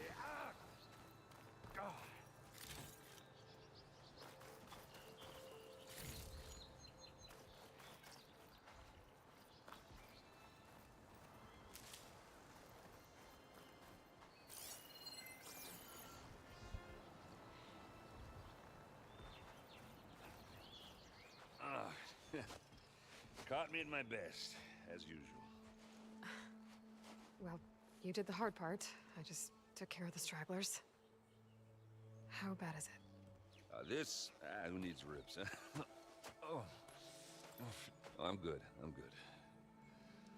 Caught me at my best, as usual.
Well, you did the hard part. I just took care of the stragglers. How bad is it?
This? Who needs ribs, huh? Oh, I'm good. I'm good.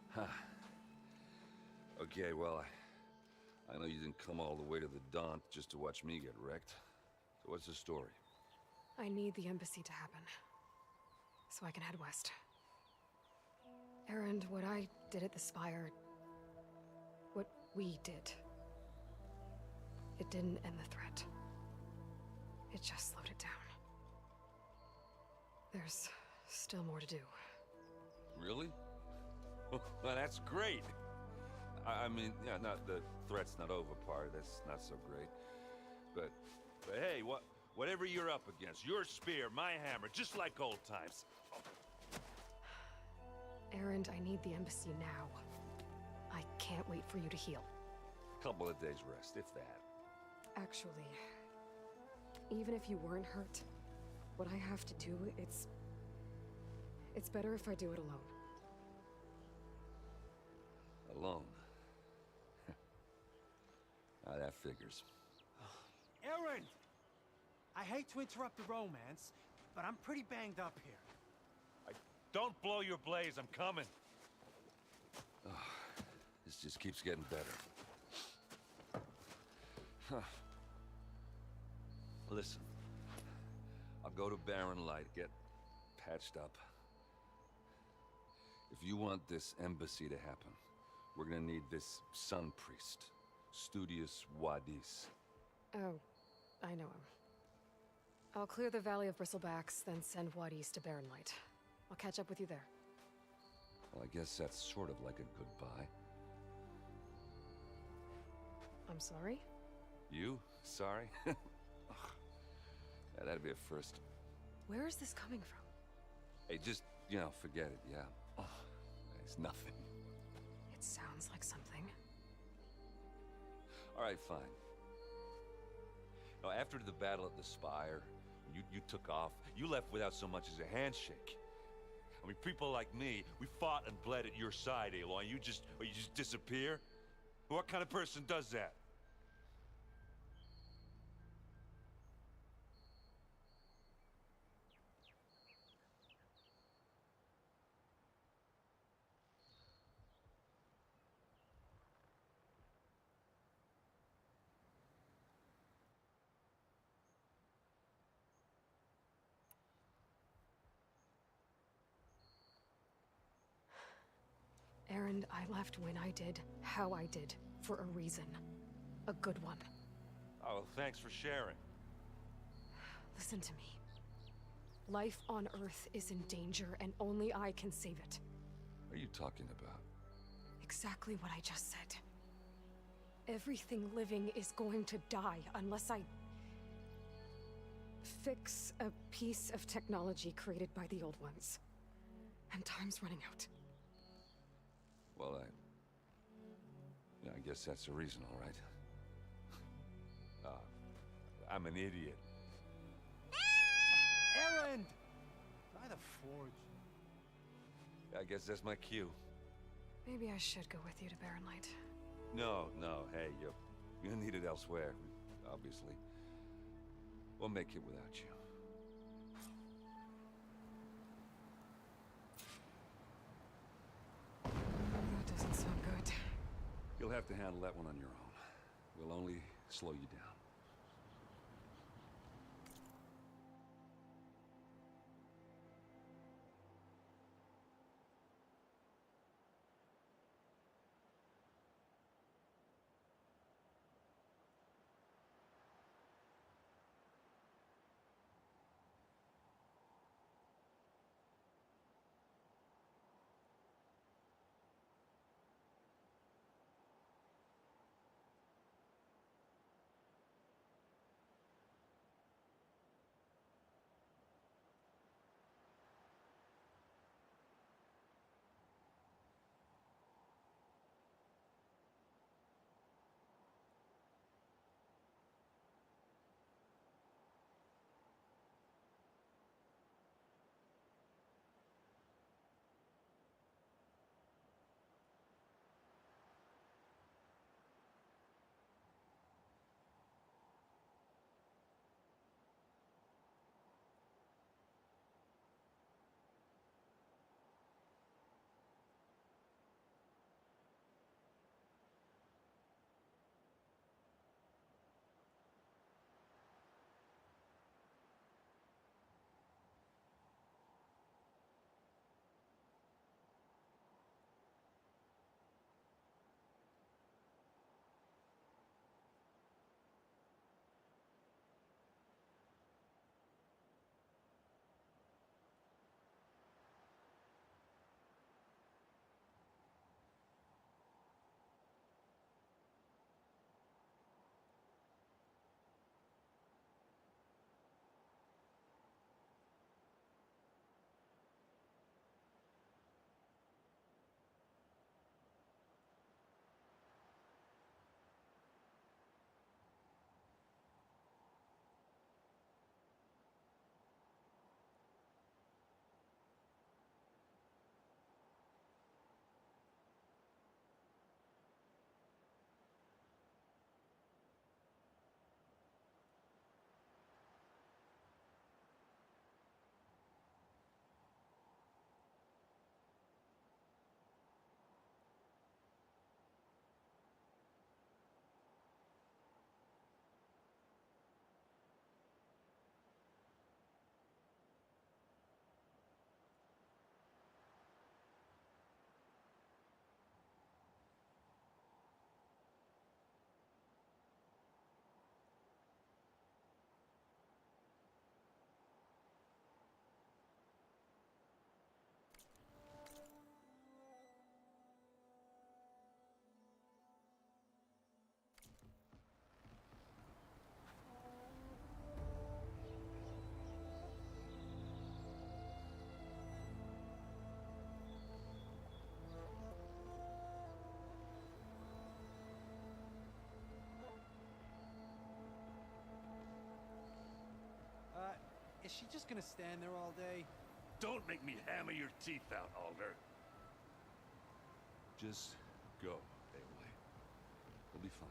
Huh. Okay, well, I know you didn't come all the way to the Daunt just to watch me get wrecked. So what's the story?
I need the embassy to happen, so I can head west. Erend, what I did at the Spire, what we did, it didn't end the threat. It just slowed it down. There's still more to do.
Really? Well, that's great. I mean, yeah, not the threat's not over part. That's not so great. But hey, whatever you're up against, your spear, my hammer, just like old times.
Erend, I need the embassy now. I can't wait for you to heal.
Couple of days rest, if that.
Actually, even if you weren't hurt, what I have to do, it's better if I do it alone.
Alone? That figures.
Erend! I hate to interrupt the romance, but I'm pretty banged up here.
Don't blow your blaze, I'm coming. This just keeps getting better. Listen, I'll go to Barren Light, get patched up. If you want this embassy to happen, we're gonna need this sun priest, Studius Wadis.
Oh, I know him. I'll clear the Valley of Bristlebacks, then send Wadis to Barren Light. I'll catch up with you there.
Well, I guess that's sort of like a goodbye.
I'm sorry?
You? Sorry? Yeah, that'd be a first.
Where is this coming from?
Hey, just, forget it, yeah. Oh, it's nothing.
It sounds like something.
All right, fine. Now, after the battle at the Spire, you took off, you left without so much as a handshake. I mean, people like me, we fought and bled at your side, Aloy. You just disappear? What kind of person does that?
Erend, I left when I did, how I did, for a reason. A good one.
Oh, well, thanks for sharing.
Listen to me. Life on Earth is in danger, and only I can save it.
What are you talking about?
Exactly what I just said. Everything living is going to die unless I fix a piece of technology created by the old ones. And time's running out.
Well, I guess that's the reason, all right. I'm an idiot.
Erend! Try the forge.
I guess that's my cue.
Maybe I should go with you to Barren Light.
No, hey, you're needed elsewhere, obviously. We'll make it without you.
That doesn't sound good.
You'll have to handle that one on your own. We'll only slow you down.
Is she just gonna stand there all day?
Don't make me hammer your teeth out, Alder. Just go, Aloy. We'll be fine.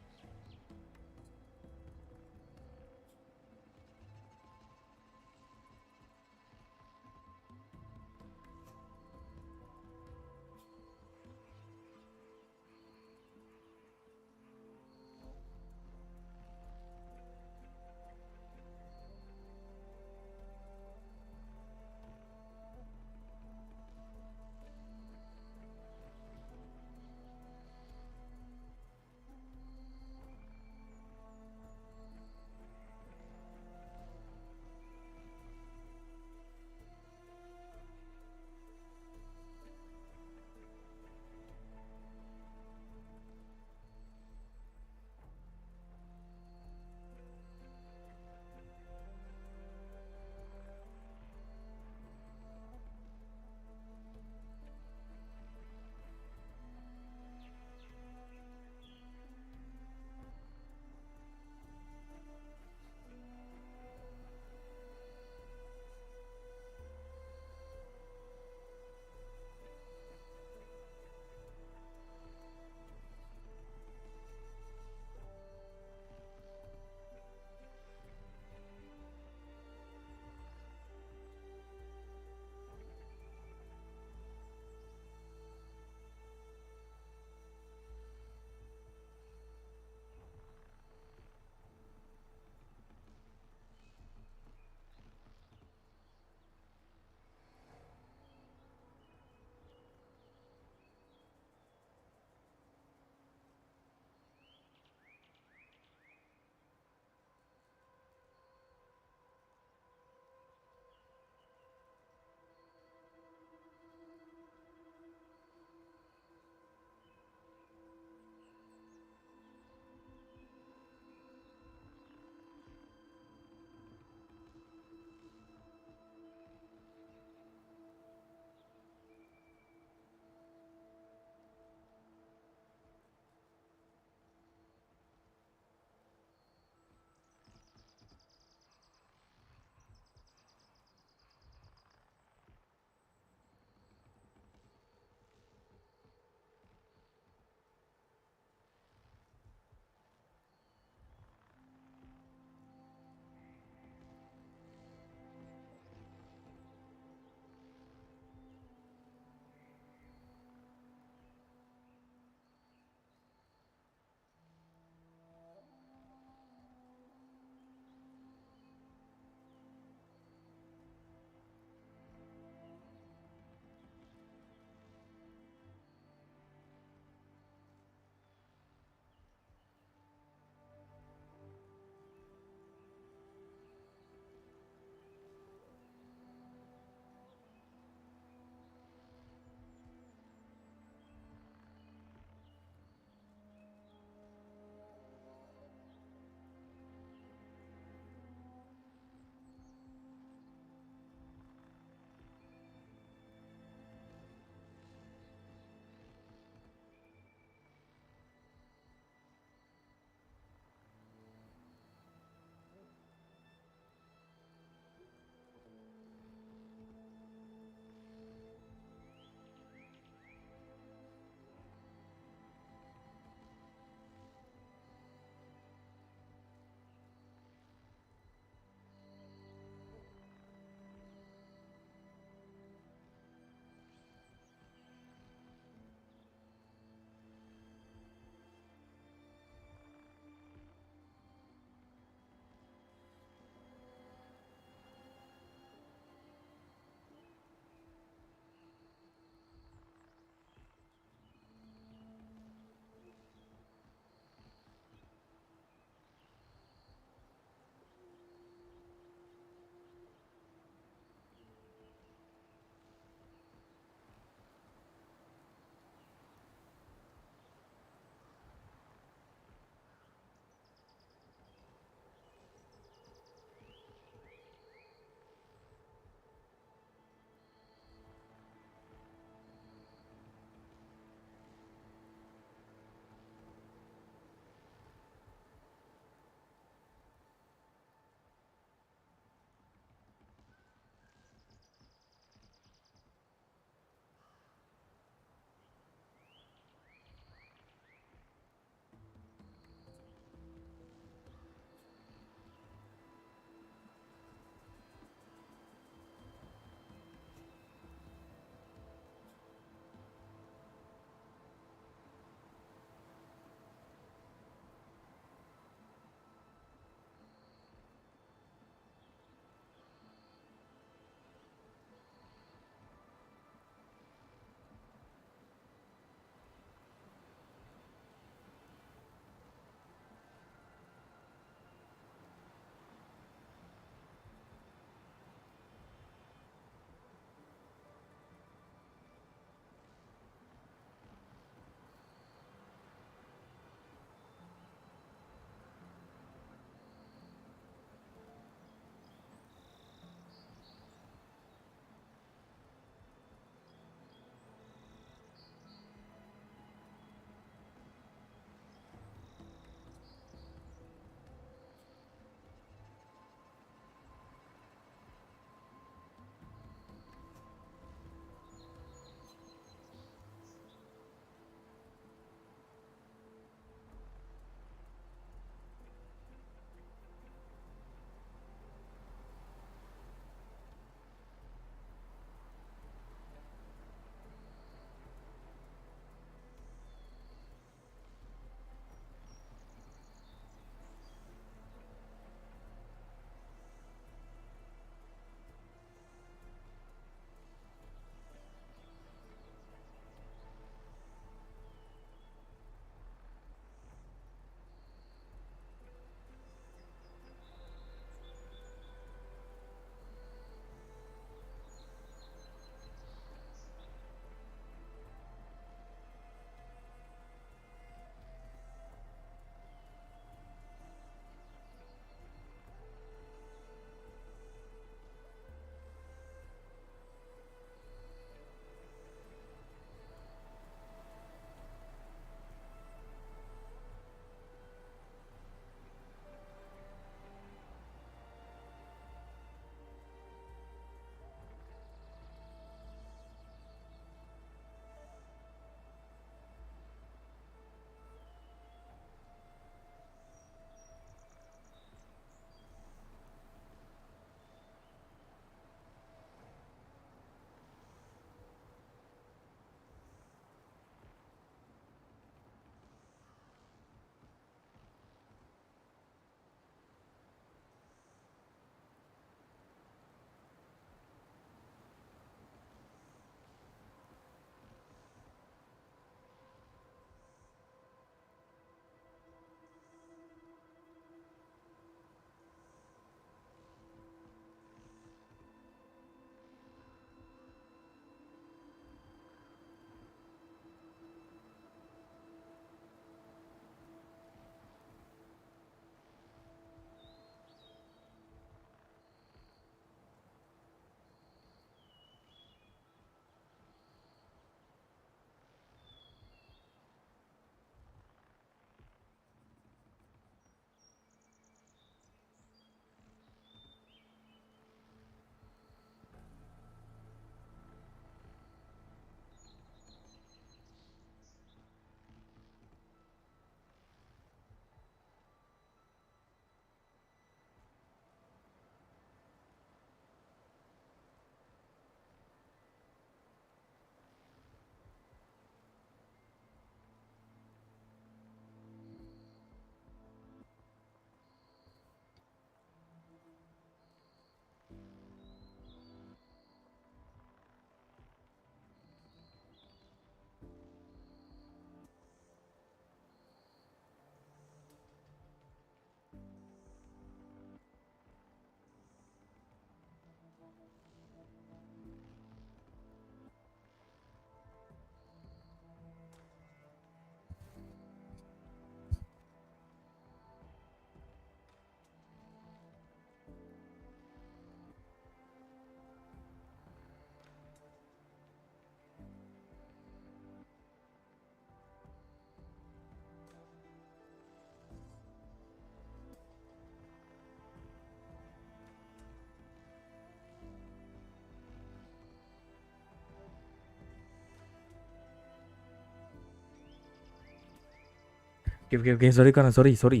Okay. Sorry kawan. Sorry. Sorry.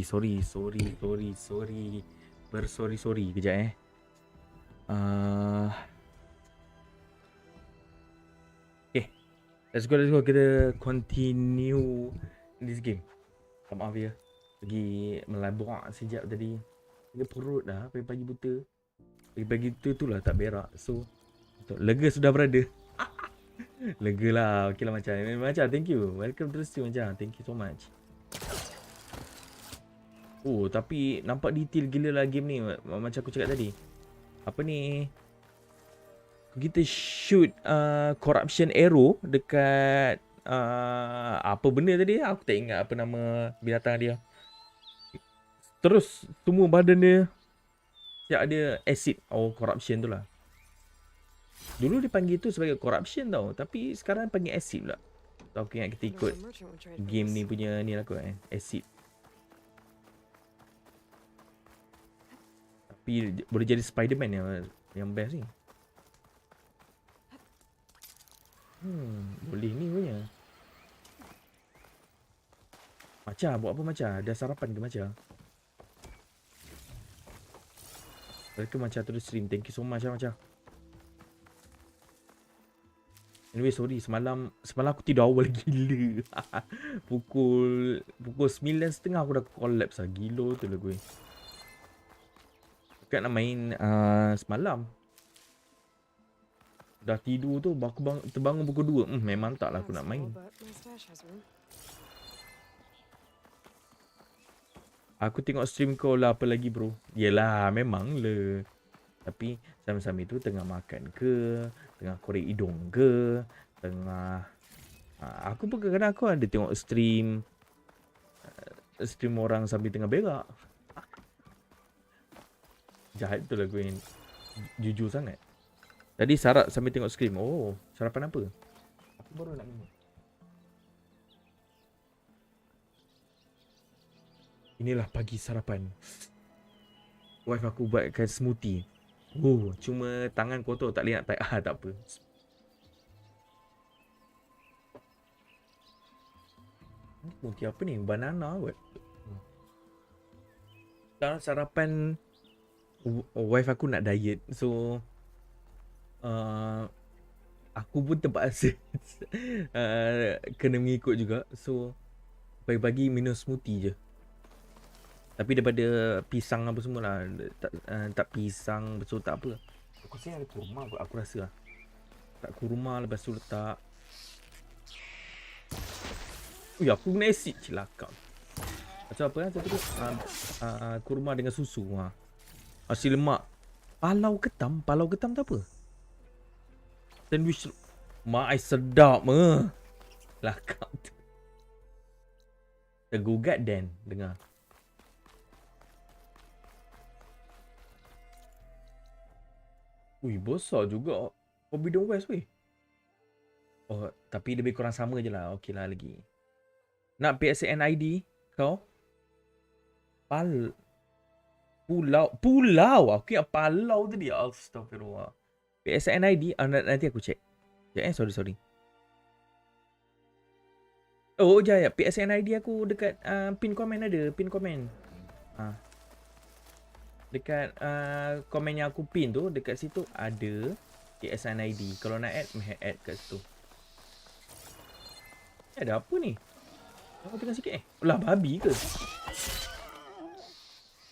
Kejap Okay. Let's go. Kita continue this game. Maaf ya. Pergi melabrak sekejap tadi. Dia perut dah. Pagi-pagi buta. Pagi-pagi buta tu lah tak berak. So, lega sudah berada. Lega lah. Okay lah macam. Macam thank you. Welcome to the stream macam. Thank you so much. Oh, tapi nampak detail gila lah game ni. Macam aku cakap tadi. Apa ni? Kita shoot corruption arrow dekat apa benda tadi? Aku tak ingat apa nama binatang dia. Terus semua badan dia siap ada acid. Oh, corruption tu lah. Dulu dia panggil tu sebagai corruption tau. Tapi sekarang panggil acid pula. So, aku ingat kita ikut game ni punya ni lah kot acid. Tapi boleh jadi Spiderman yang best ni. Boleh ni punya. Maca, buat apa Maca? Dah sarapan ke Maca? Welcome Maca to the stream. Thank you so much Maca. Anyway, sorry. Semalam aku tidur awal gila. Pukul 9.30 aku dah collapse lah. Gila tu lah gue. Dekat nak main semalam. Dah tidur tu, aku terbangun pukul 2. Memang tak lah aku nak main. Aku tengok stream kau lah, apa lagi bro? Yelah, memang lah. Tapi sambil-sambil tu tengah makan ke, tengah korek hidung ke, tengah... aku pun kadang-kadang aku ada tengok stream orang sambil tengah berak. Jahat tu lah gue, jujur sangat. Tadi Sarap sambil tengok stream. Oh, sarapan apa? Aku baru nak minum. Inilah pagi sarapan. Wife aku buatkan smoothie. Oh, cuma tangan kotor tak boleh nak tak apa. Smoothie apa ni? Banana kot. Sekarang sarapan wife aku nak diet. So aku pun terpaksa kena mengikut juga. So pagi-pagi minum smoothie je. Tapi daripada pisang apa semua lah, tak pisang betul tak apa. Aku rasa ada kurma, aku rasa lah. Tak kurma, lepas tu letak. Aku guna asid celaka. Macam apa satu tu? Kurma dengan susu. Nasi lemak. Palau ketam tu apa? Sandwich. Mak ai sedap Lakak tu. Tergugat Dan dengar. Ui, besar juga Forbidden West weh. Oh, tapi lebih kurang sama je lah. Okey lah lagi. Nak PSN ID kau? Pulau. Aku ingat Palau tadi. Astagfirullah. PSN ID nanti aku check. Sorry. Oh, ya. PSN ID aku dekat pin komen ada. Pin komen. Dekat komen yang aku pin tu, dekat situ ada PSN ID. Kalau nak add kat situ. Ada apa ni? Aku tengah sikit Ulah babi ke?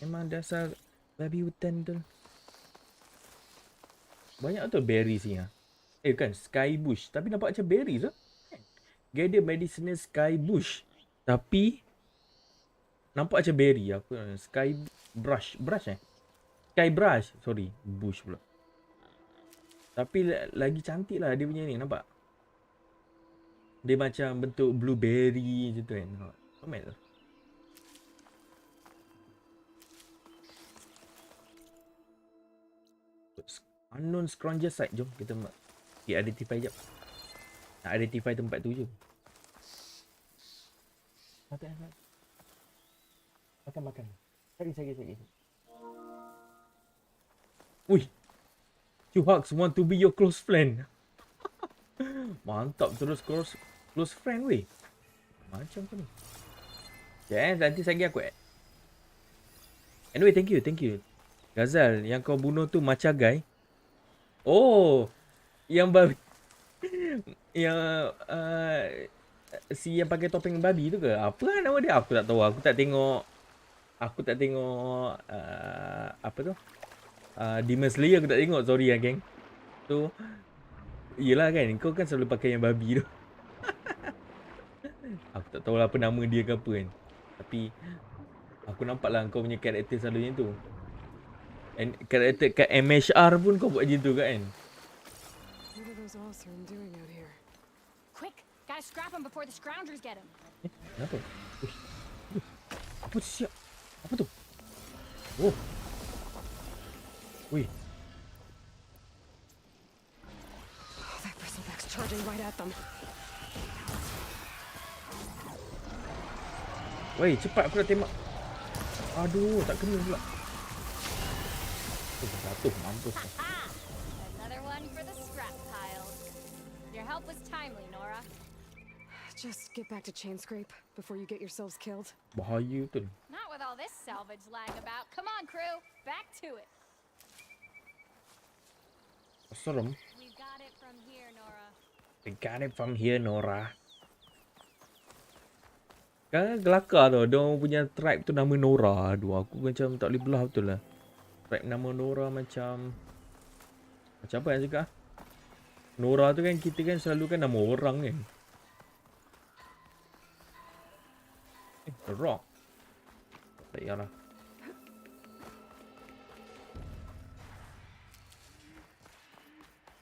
Memang dasar babi hutan tu. Banyak tu berries ni kan sky bush. Tapi nampak macam berries tu. Gather medicinal sky bush. Tapi nampak macam berry. Apa sky brush Sky brush. Sorry, bush pula. Tapi lagi cantik lah dia punya ni, nampak? Dia macam bentuk blueberry macam tu kan. Comment lah. Unknown scrounger site. Jom kita identify jap. Nak identify tempat tu je. Makan. Cari. Ui. TubeAwak want to be your close friend. Mantap terus close friend weh. Macam tu ni. Nanti saya aku Anyway, thank you. Gazal, yang kau bunuh tu macagai. Oh, yang babi. Yang si yang pakai topeng babi tu ke? Apa nama dia? Aku tak tahu. Aku tak tengok apa tu? Demon Slayer aku tak tengok. Sorry geng. So, yelah kan, kau kan selalu pakai yang babi tu. Aku tak tahu lah apa nama dia ke apa kan. Tapi aku nampak lah kau punya karakter selalu macam tu. And karakter kat MHR pun kau buat macam tu kan.
What are those Osram doing out here?
Quick, gotta scrap him before the scroungers get him.
Kenapa? Apa tu siap? Apa tu? Oh. Wih.
Oh, that bristleback's charging right at them.
Weh, cepat aku dah tembak. Aduh, tak kena pula. Jatuh, mampus.
Another one for the scrap pile. Your help was timely, Nora.
Just get back to chain scrape before you get yourselves killed.
Bahaya tu.
Not with all this salvage lying about. Come on, crew. Back to it.
Serem.
We got it from here, Nora.
We got it from here, Nora. Kan kelakar tau. Dia punya tribe tu nama Nora. Aduh, aku macam tak boleh belah betul lah. Tribe nama Nora macam apa yang cakap? Nora tu kan kita kan selalu kan nama orang kan. The Rock. Tak payahlah.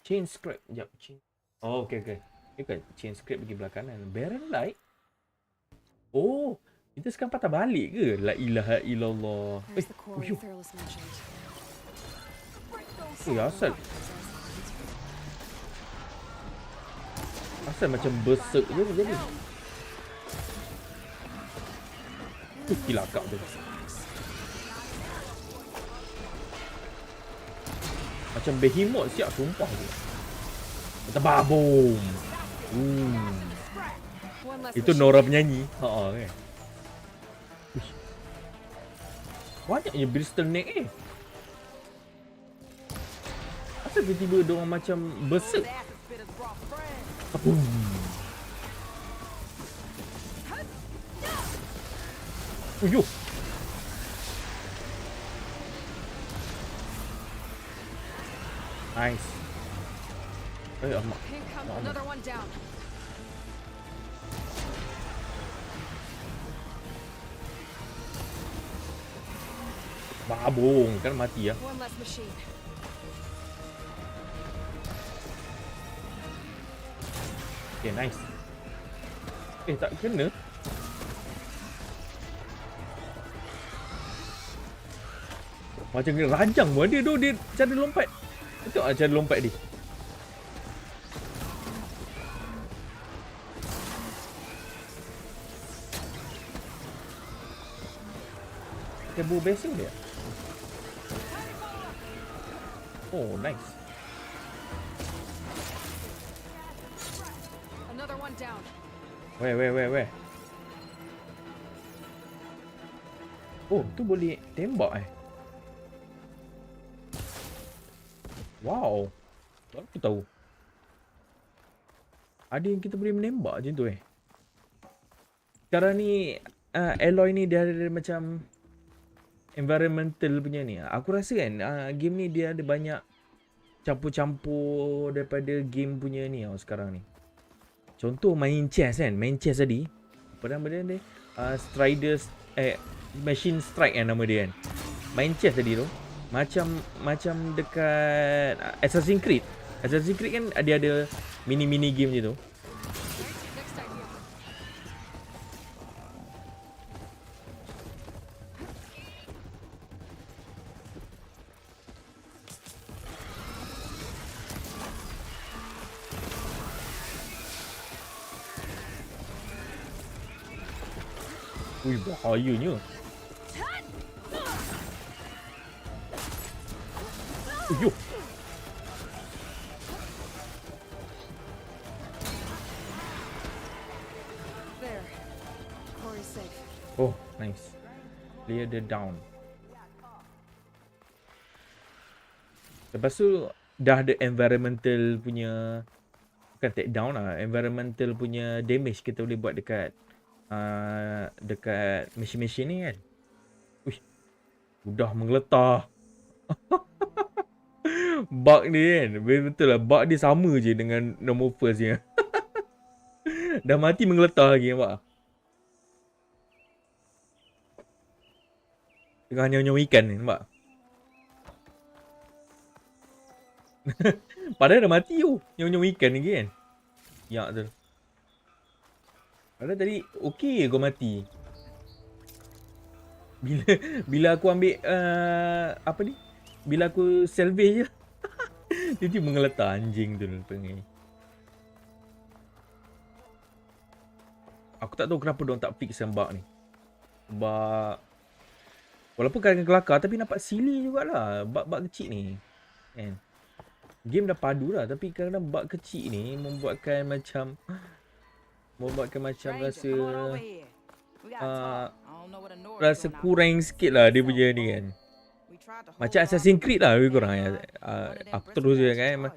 Chain scrape. Sekejap. Oh, okay. Ini kan chain scrape pergi belah kanan. Baron Light. Oh, kita sekarang patah balik ke? La ilaha illallah. Asal macam berserk je jadi. Kilakak tu. Macam behemoth siap sumpah je. Terbabum. Itu Nora penyanyi. Kan. Banyaknya Bristol Neck Asal tiba-tiba diorang macam berserk. Uyuh. Nice.
Another one down.
Babung kan mati ya.
One less machine.
Okay, nice. Tak kena. Macam kena rajang pun dia tu. Dia cara lompat. Tengok lah cara lompat dia. Dia bawa basing dia. Oh, nice.
Another one down.
Where? Oh, tu boleh tembak Wow. Baru aku tahu. Ada yang kita boleh menembak macam tu Sekarang ni Aloy ni dia ada macam environmental punya ni. Aku rasa kan game ni dia ada banyak campur-campur daripada game punya ni sekarang ni. Contoh main chess tadi. Apa nama dia? Striders Machine Strike nama dia kan. Main chess tadi tu macam dekat Assassin's Creed. Assassin's Creed kan ada mini game je tu. Ui, bahayanya. Uyuh.
There. Corey's safe.
Oh, nice. Clear the down. Lepas tu dah ada environmental punya, bukan take down lah, environmental punya damage kita boleh buat dekat dekat mesin-mesin ni kan. Uish, udah menggeletar. Bug ni kan, betul lah, bug dia sama je dengan normal first dia. Dah mati menggeletar lagi, nampak? Tengah nyong-nyong ikan ni, nampak? Padahal dah mati tu, nyong-nyong ikan lagi kan. Ya tu. Padahal tadi okey kau mati. Bila aku ambil apa ni? Bila aku salvage je. Dia menggeletar anjing tu pengen. Aku tak tahu kenapa diorang tak fix bug ni. Sebab walaupun kadang kelakar tapi nampak silly jugalah bug-bug kecil ni. Kan? Game dah padu lah tapi kadang-kadang bug kecil ni membuatkan macam rasa rasa kurang sikit lah dia punya ni kan. Macam Assassin's Creed lah lebih kurang. Aku terus je kan.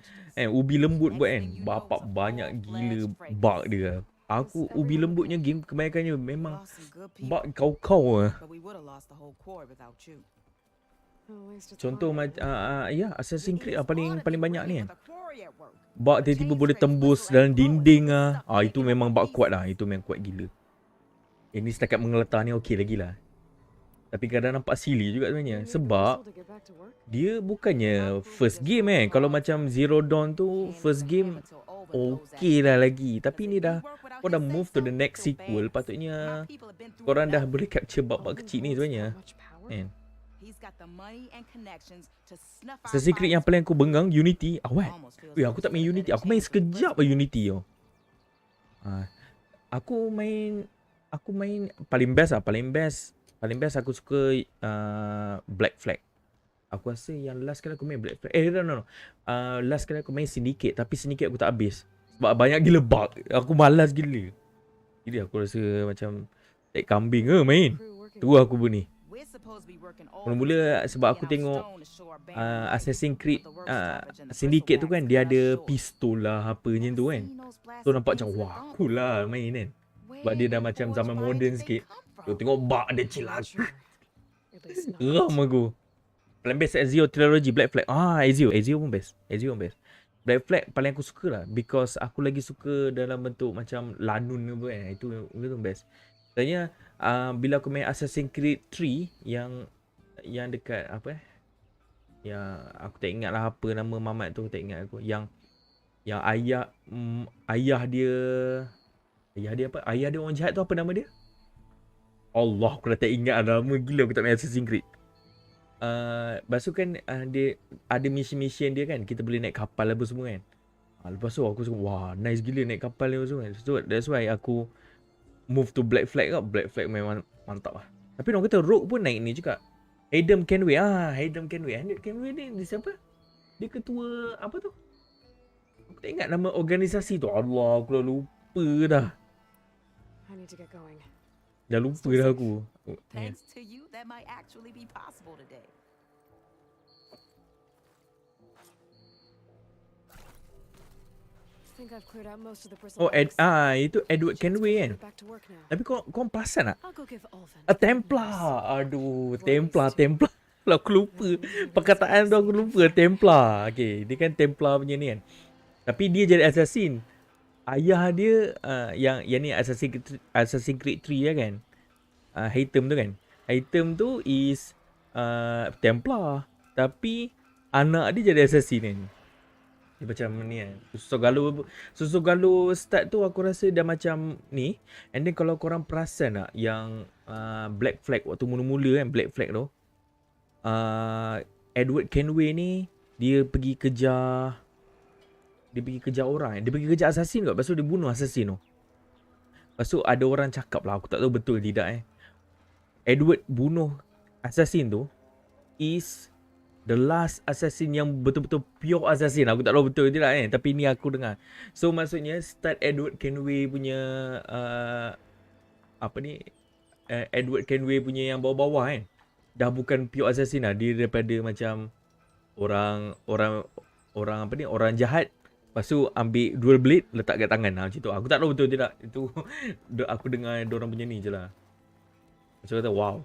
Ubi lembut buat kan. Bapak banyak gila bug dia. Aku ubi lembutnya game kebanyakannya memang bug kau-kau lah. Contoh macam ya Assassin's Creed paling banyak ni kan. Bug tiba-tiba boleh tembus dalam dinding itu memang bug kuat lah. Itu memang kuat gila. Ini setakat menggeletar ni okey lagi lah. Tapi kadang nampak silly juga sebenarnya. Sebab dia bukannya first game kan. Kalau macam Zero Dawn tu first game okey lah lagi. Tapi ni kau dah move to the next sequel. Patutnya korang dah boleh capture bug-bug kecil ni sebenarnya kan. Assassin's Creed yang paling aku bengang Unity. Awet. Aku tak main Unity. Aku main sekejap lah Unity tau. Aku main paling best aku suka Black Flag. Aku rasa yang last kali aku main Black Flag. No. Last kali aku main Syndicate. Tapi Syndicate aku tak habis. Sebab banyak gila bug. Aku malas gila. Jadi aku rasa macam tak kambing ke main. Tu aku pun ni. Mula-mula sebab aku tengok Assassin's Creed Syndicate tu kan. Dia ada pistol lah apa macam tu kan. So nampak macam wah cool lah main kan. Sebab dia dah macam zaman moden sikit. Tu tengok bug dia cilak. Geram aku. Paling best Ezio Trilogy Black Flag. Ezio pun best. Black Flag paling aku suka lah. Because aku lagi suka dalam bentuk macam lanun ke kan. Itu best. Sebenarnya bila aku main Assassin's Creed 3 yang dekat apa yang aku tak ingat lah apa nama mamat tu, tak ingat aku. Yang ayah dia apa? Ayah dia orang jahat tu apa nama dia? Allah, aku dah tak ingat nama gila aku tak main Assassin's Creed. Lepas tu kan dia ada mission dia kan. Kita boleh naik kapal apa semua kan. Lepas tu aku suka, wah nice gila naik kapal ni semua kan. So that's why aku move to Black Flag lah. Black Flag memang mantap lah. Tapi orang kata Rogue pun naik ni juga. Hayden Kenway. Hayden Kenway ni siapa? Dia ketua apa tu? Aku tak ingat nama organisasi tu. Allah, aku dah lupa dah. Dah lupa dah aku.
Thanks to you, that might actually be possible today.
Itu Edward Kenway kan. Tapi kau perasan tak? Templar. Aduh, Templar. Aku lupa. Perkataan tu aku lupa. Templar. Okay, dia kan Templar punya ni kan. Tapi dia jadi assassin. Ayah dia yang ni Assassin's Creed 3 kan. Haytham tu kan. Haytham tu is Templar. Tapi anak dia jadi assassin kan. Dia macam ni kan. Susu Galo start tu aku rasa dah macam ni. And then kalau korang perasan tak yang Black Flag waktu mula-mula kan Black Flag tu. Edward Kenway ni dia pergi kejar orang. Dia pergi kejar assassin kot. Lepas tu dia bunuh assassin tu. Lepas tu ada orang cakap lah. Aku tak tahu betul tidak Edward bunuh assassin tu is the last assassin yang betul-betul pure assassin. Aku tak tahu betul tidak tapi ni aku dengar. So maksudnya start Edward Kenway punya Edward Kenway punya yang bawah-bawah kan. Dah bukan pure assassin lah. Dia daripada macam orang apa ni, orang jahat. Lepas tu ambil dual blade letak kat tangan. Macam tu. Aku tak tahu betul tidak. Itu aku dengar diorang punya ni je lah. Macam kata wow.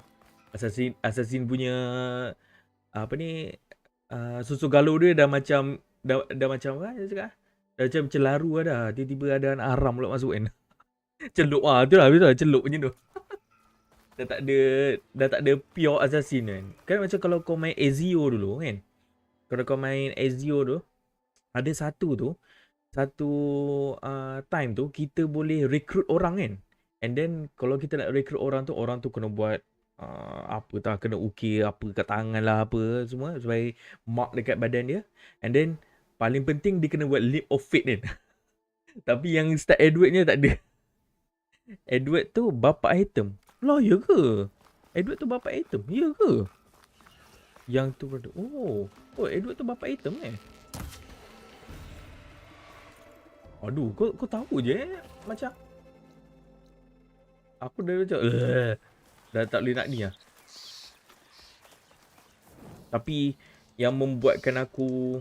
Assassin punya apa ni, susu galuh dia dah macam dah macam apa dia cakap? Dah macam celaru dah. Tiba-tiba ada anak haram pula masuk kan. Celup tu lah betul lah, celup macam tu. Dah tak ada pure assassin kan. Kan macam kalau kau main Ezio dulu kan. Kalau kau main Ezio tu, ada satu time tu kita boleh recruit orang kan. And then kalau kita nak recruit orang tu kena buat kena ukir apa kat tangan lah apa semua supaya mark dekat badan dia. And then paling penting dia kena buat leap of faith kan. Tapi yang start Edward ni tak ada. Edward tu bapak item. Lah ya ke? Edward tu bapak item. Ya ke? Yang tu brother. Oh, Edward tu bapak item Aduh, kau tahu je macam aku dah macam dah tak boleh nak ni lah. Tapi yang membuatkan aku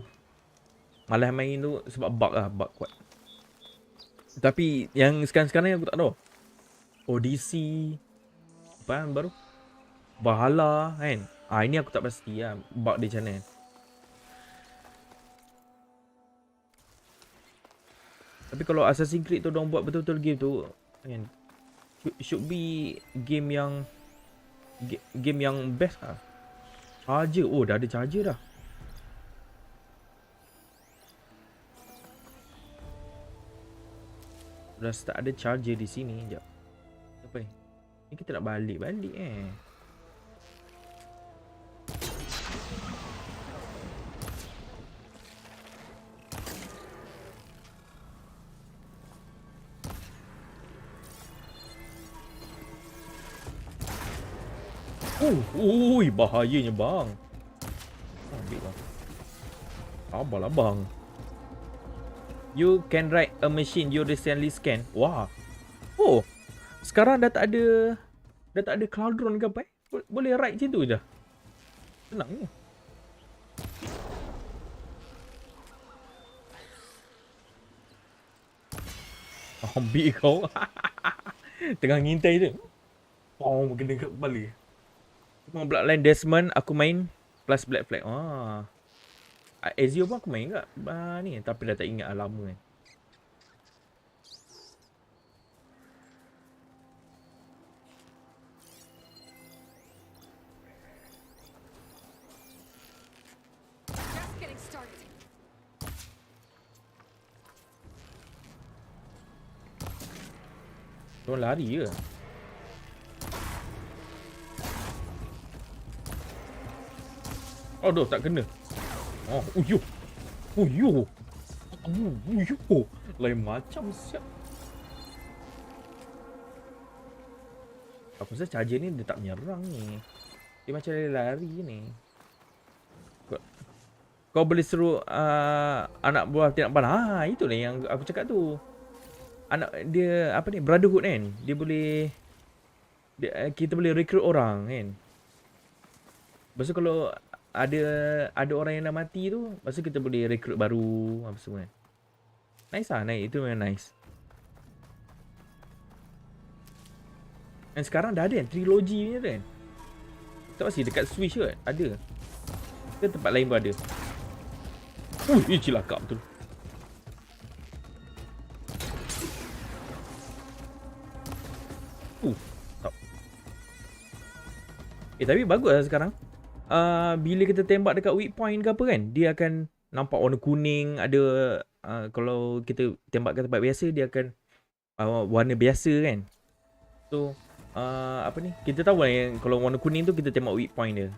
malas main tu sebab bug kuat. Tapi yang sekarang aku tak tahu. Odyssey apa yang baru? Bahala kan. Ini aku tak pasti lah bug dia macam mana. Tapi kalau Assassin's Creed tu diorang buat betul-betul game tu kan, should be game yang best lah. Charger, dah ada charger dah. Dah start ada charger di sini. Sekejap. Apa ni? Ni kita nak balik Ui, bahayanya bang. Ambil bang. Sabarlah bang. You can ride a machine you recently scan. Wah. Oh. Sekarang dah tak ada cloudron ke apa Boleh ride macam tu je. Senang je. Ambil kau. Tengah ngintai tu. Kena kat kepala. Bloodline Desmond aku main plus Black Flag. Ezio pun aku main kat ni, tapi dah tak ingat lama kan. Diorang lari ke? Aduh, tak kena. Uyuh. Lain macam siap. Aku rasa charger ni dia tak menyerang ni. Dia macam lari ni. Kau boleh suruh anak buah tidak panah. Itulah yang aku cakap tu. Anak dia apa ni, brotherhood kan. Dia boleh kita boleh recruit orang kan. Lepas tu kalau ada orang yang dah mati tu, lepas tu kita boleh recruit baru apa semua kan. Nice lah, nice. Itu memang nice. Dan sekarang dah ada kan trilogy ni kan. Tak pasti dekat Switch ke ada. Ke tempat lain pun ada. Cilakap betul. Tak. Tapi bagus lah sekarang. Bila kita tembak dekat weak point ke apa kan, dia akan nampak warna kuning. Ada kalau kita tembak ke tempat biasa, dia akan warna biasa kan. So apa ni, kita tahu lah yang kalau warna kuning tu kita tembak weak point dia.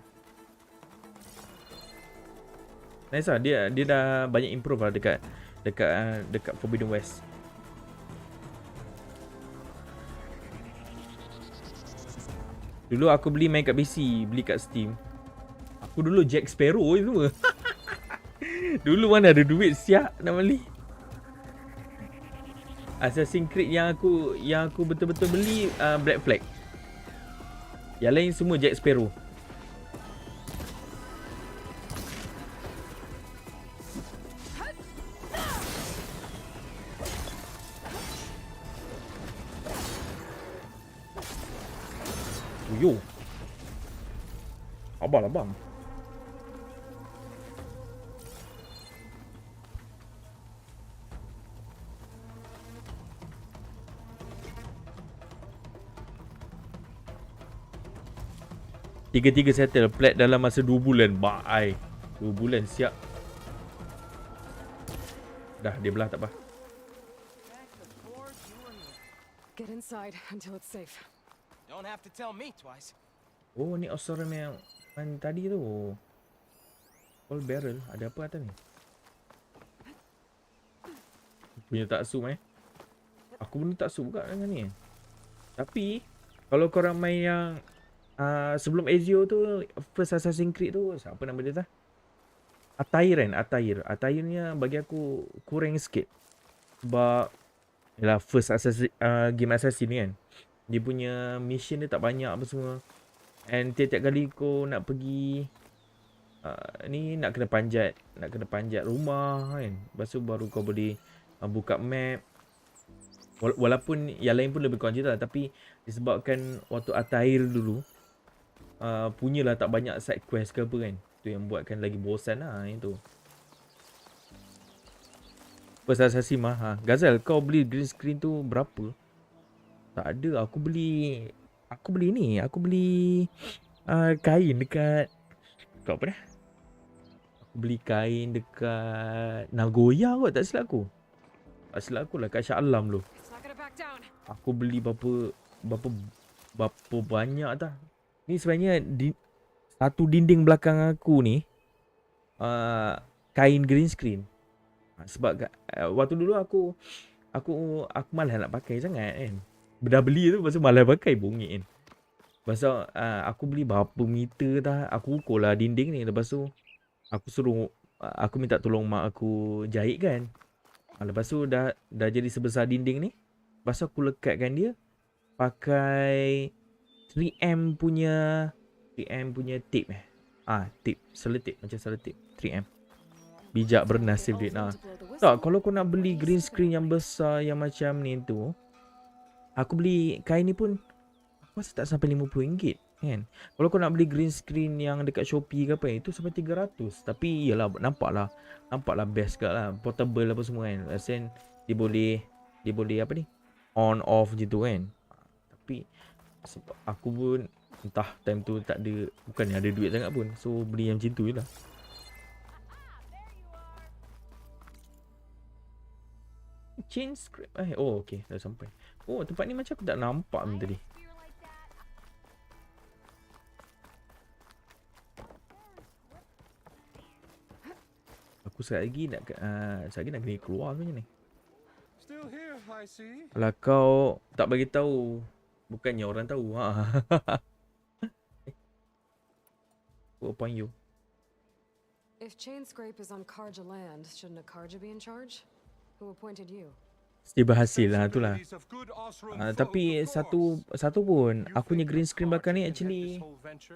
Nice lah, dia dah banyak improve lah dekat Forbidden West. Dulu aku beli main kat PC, beli kat Steam. Aku dulu Jack Sparrow je semua. Dulu mana ada duit siap nak beli. Assassin's Creed yang aku betul-betul beli Black Flag. Yang lain semua Jack Sparrow. Yo. Abang lah bang. Tiga-tiga settle plat dalam masa 2 bulan. Bye. 2 bulan siap. Dah dia belah tak apa.
Get inside until it's safe.
Don't have to tell me twice.
Oh ni Osram yang tadi tu. All barrel. Ada apa atas ni? Punya taksub Aku pun taksub juga dengan ni. Tapi kalau korang main yang sebelum Ezio tu, first Assassin's Creed tu, siapa nama dia tak? Atairnya bagi aku kurang sikit. Sebab yalah first game Assassin ni kan. Dia punya mission dia tak banyak apa semua. And tiap-tiap kali kau nak pergi ni nak kena panjat rumah kan. Lepas tu baru kau boleh buka map. Walaupun yang lain pun lebih kurang cerita, tapi disebabkan waktu Atair dulu punyalah tak banyak side quest ke apa kan. Tu yang buatkan lagi bosan lah yang tu. First Assassin mah. Gazal, kau beli green screen tu berapa? Tak ada, aku beli ni. Aku beli kain dekat apa dah? Aku beli kain dekat Nagoya kot, tak silap aku. Tak silap aku lah kat Shah Alam tu. Aku beli berapa banyak dah. Ni sebenarnya satu dinding belakang aku ni kain green screen. Sebab waktu dulu aku malas nak pakai sangat kan. Dah beli tu lepas tu malas pakai bungit kan. Lepas tu aku beli berapa meter dah. Aku ukur lah dinding ni. Lepas tu aku minta tolong mak aku jahit kan. Lepas tu dah jadi sebesar dinding ni. Lepas tu aku lekatkan dia pakai 3M punya tape tape, selotip macam selotip 3M. Bijak bernasib duit. Tak, kalau kau nak beli green screen yang besar yang macam ni tu, aku beli kain ni pun aku rasa tak sampai RM50 kan. Kalau kau nak beli green screen yang dekat Shopee ke apa itu sampai 300. Tapi iyalah nampaklah best kat lah. Portable apa semua kan. Rasanya dia boleh apa ni? On off gitu kan. Tapi sebab aku pun entah time tu tak ada, bukannya ada duit sangat pun. So beli yang macam tu je lah. Change script. Oh okey, dah sampai. Oh tempat ni macam aku tak nampak ni tadi. Aku sekejap lagi nak kena keluar sebenarnya ni. Kalau kau tak bagi tahu, bukannya orang tahu. What point you?
If chain scrape is on Karja land, shouldn't a Karja be in charge? Who appointed you?
Mesti berhasil lah tu lah. Tapi satu pun aku punya green screen belakang ni actually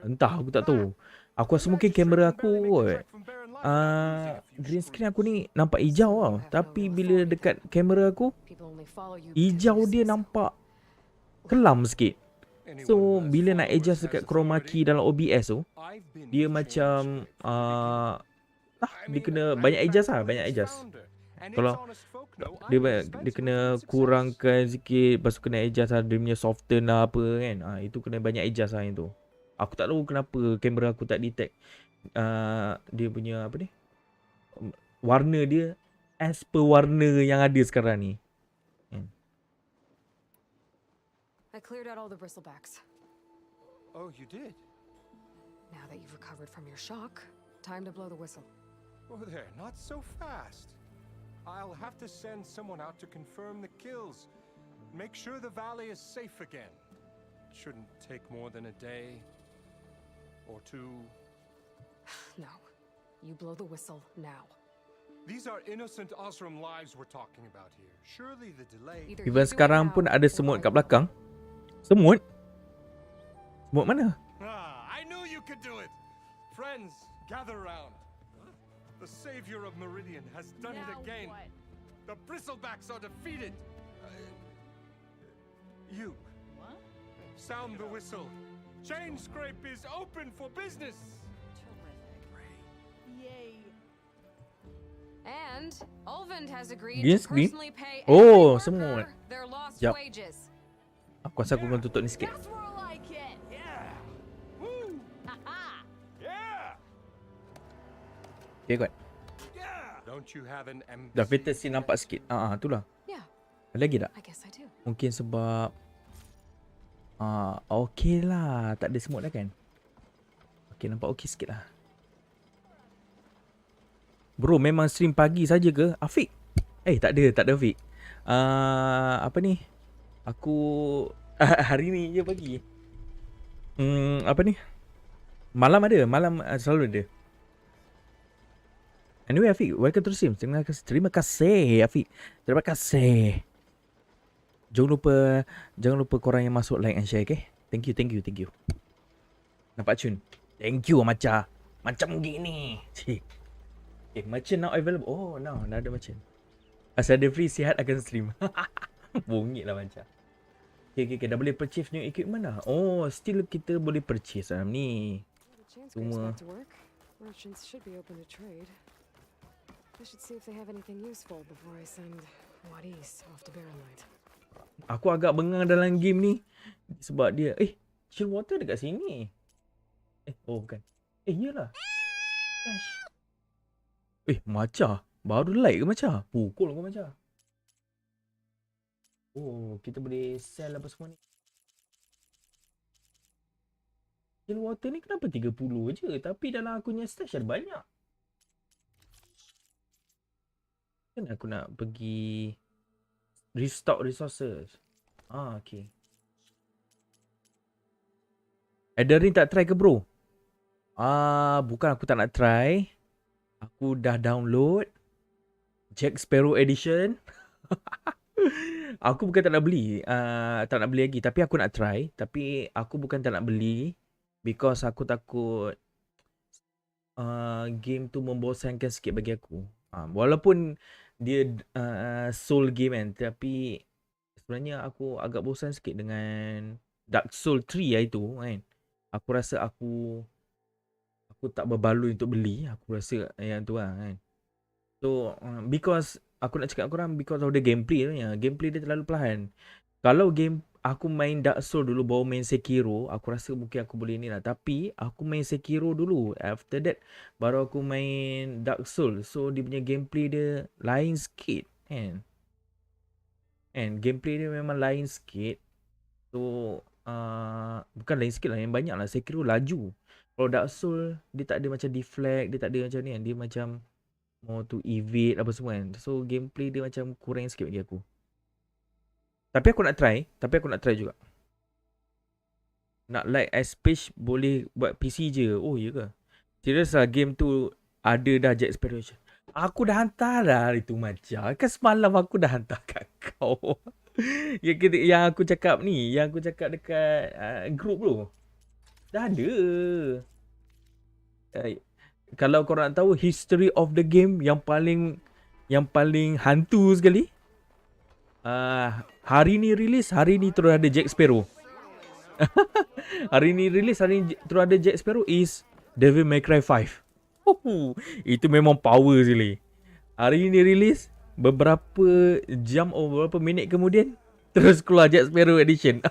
entah, aku tak tahu. Aku rasa mungkin kamera aku kot. Green screen aku ni nampak hijau tau. Tapi bila dekat kamera aku, hijau dia nampak kelam sikit. So bila nak adjust dekat chroma key dalam OBS tu, dia macam dia kena banyak adjust lah, banyak adjust. Kalau dia kena kurangkan sikit, lepas tu kena adjust lah, dia punya soften lah apa kan. Itu kena banyak adjust lah yang tu. Aku tak tahu kenapa kamera aku tak detect dia punya apa ni, warna dia as per warna yang ada sekarang ni.
I cleared out all the bristlebacks.
Oh, you did?
Now that you've recovered from your shock, time to blow the whistle.
Oh, there, not so fast. I'll have to send someone out to confirm the kills. Make sure the valley is safe again. Shouldn't take more than a day or two.
No, you blow the whistle now.
These are innocent Osram lives we're talking about here. Surely the delay.
Even sekarang pun ada semut kat belakang. Semut Buat mana?
I knew you could do it. Friends, gather round. The savior of Meridian has done it again. The bristlebacks are defeated. You.
What?
Sound the whistle. Chain Scrape is open for business.
Yay.
And Ulvund has agreed
Yes,
to personally pay
oh,
every
semua.
worker their lost
Jap.
wages.
Aku rasa aku akan tutup ni sikit.
That's more like it.
Yeah. Woo.
Haha.
Yeah.
Okay, kot.
Don't you have an
Dah fantasy nampak sikit. Itulah.
Yeah,
Ada lagi tak?
I guess I do.
Mungkin sebab okey lah, tak ada semut dah kan. Okey, nampak okey sikit lah. Bro, memang stream pagi saja ke? Afiq? Tak ada Afiq. Apa ni? Aku hari ni je pagi. Apa ni? Malam selalu ada. Anyway, Afiq, welcome to the stream. Terima kasih Afiq. Terima kasih. Jangan lupa korang yang masuk like and share, okay? Thank you. Nampak Chun? Thank you macam gini. Cik. Merchant now available. Oh, now dah ada merchant. Asal ada free sihat akan stream. Bongit lah macam. Okay. Dah boleh purchase new equipment lah. Oh, still kita boleh purchase dalam ni. Semua.
Merchants should be open to trade. I should see if they have anything useful before I send Wadis off to Barrenlight.
Aku agak bengang dalam game ni sebab dia chill water dekat sini. Bukan. Iyalah. Macam baru like ke macam? Pukul ke macam? Oh, kita boleh sell apa semua ni. Chill water ni kenapa 30 je? Tapi dalam aku punya stash ada banyak. Kan aku nak pergi restock resources. Okay. Adarin tak try ke bro? Bukan aku tak nak try. Aku dah download Jack Sparrow Edition. Aku bukan tak nak beli. Tak nak beli lagi. Tapi aku nak try. Tapi aku bukan tak nak beli. Because aku takut game tu membosankan sikit bagi aku. Walaupun dia soul game kan, tapi sebenarnya aku agak bosan sikit dengan Dark Soul 3 lah itu kan. Aku rasa aku tak berbaloi untuk beli. Aku rasa yang tu lah kan. So because aku nak cakap korang, because of the gameplay tu ya. Gameplay dia terlalu perlahan. Kalau game aku main Dark Soul dulu baru main Sekiro, aku rasa mungkin aku boleh ni lah. Tapi aku main Sekiro dulu. After that baru aku main Dark Soul. So dia punya gameplay dia lain sikit kan. And gameplay dia memang lain sikit. So bukan lain sikit lah, yang banyak lah. Sekiro laju. Kalau Dark Soul dia tak ada macam deflect, dia tak ada macam ni kan. Dia macam more to evade apa semua kan. So gameplay dia macam kurang sikit bagi aku. Tapi aku nak try juga. Nak like as page boleh buat PC je. Oh ya ke? Serius lah game tu ada dah Jack Sparrow. Aku dah hantar dah itu macam. Kan semalam aku dah hantar kat kau. yang aku cakap ni. Yang aku cakap dekat group tu. Dah ada. Kalau korang tahu history of the game yang paling hantu sekali. Hari ni release, hari ni terus ada Jack Sparrow. Hari ni release, hari ni terus ada Jack Sparrow is Devil May Cry 5. Itu memang power sekali. Hari ni release, beberapa jam atau beberapa minit kemudian terus keluar Jack Sparrow Edition.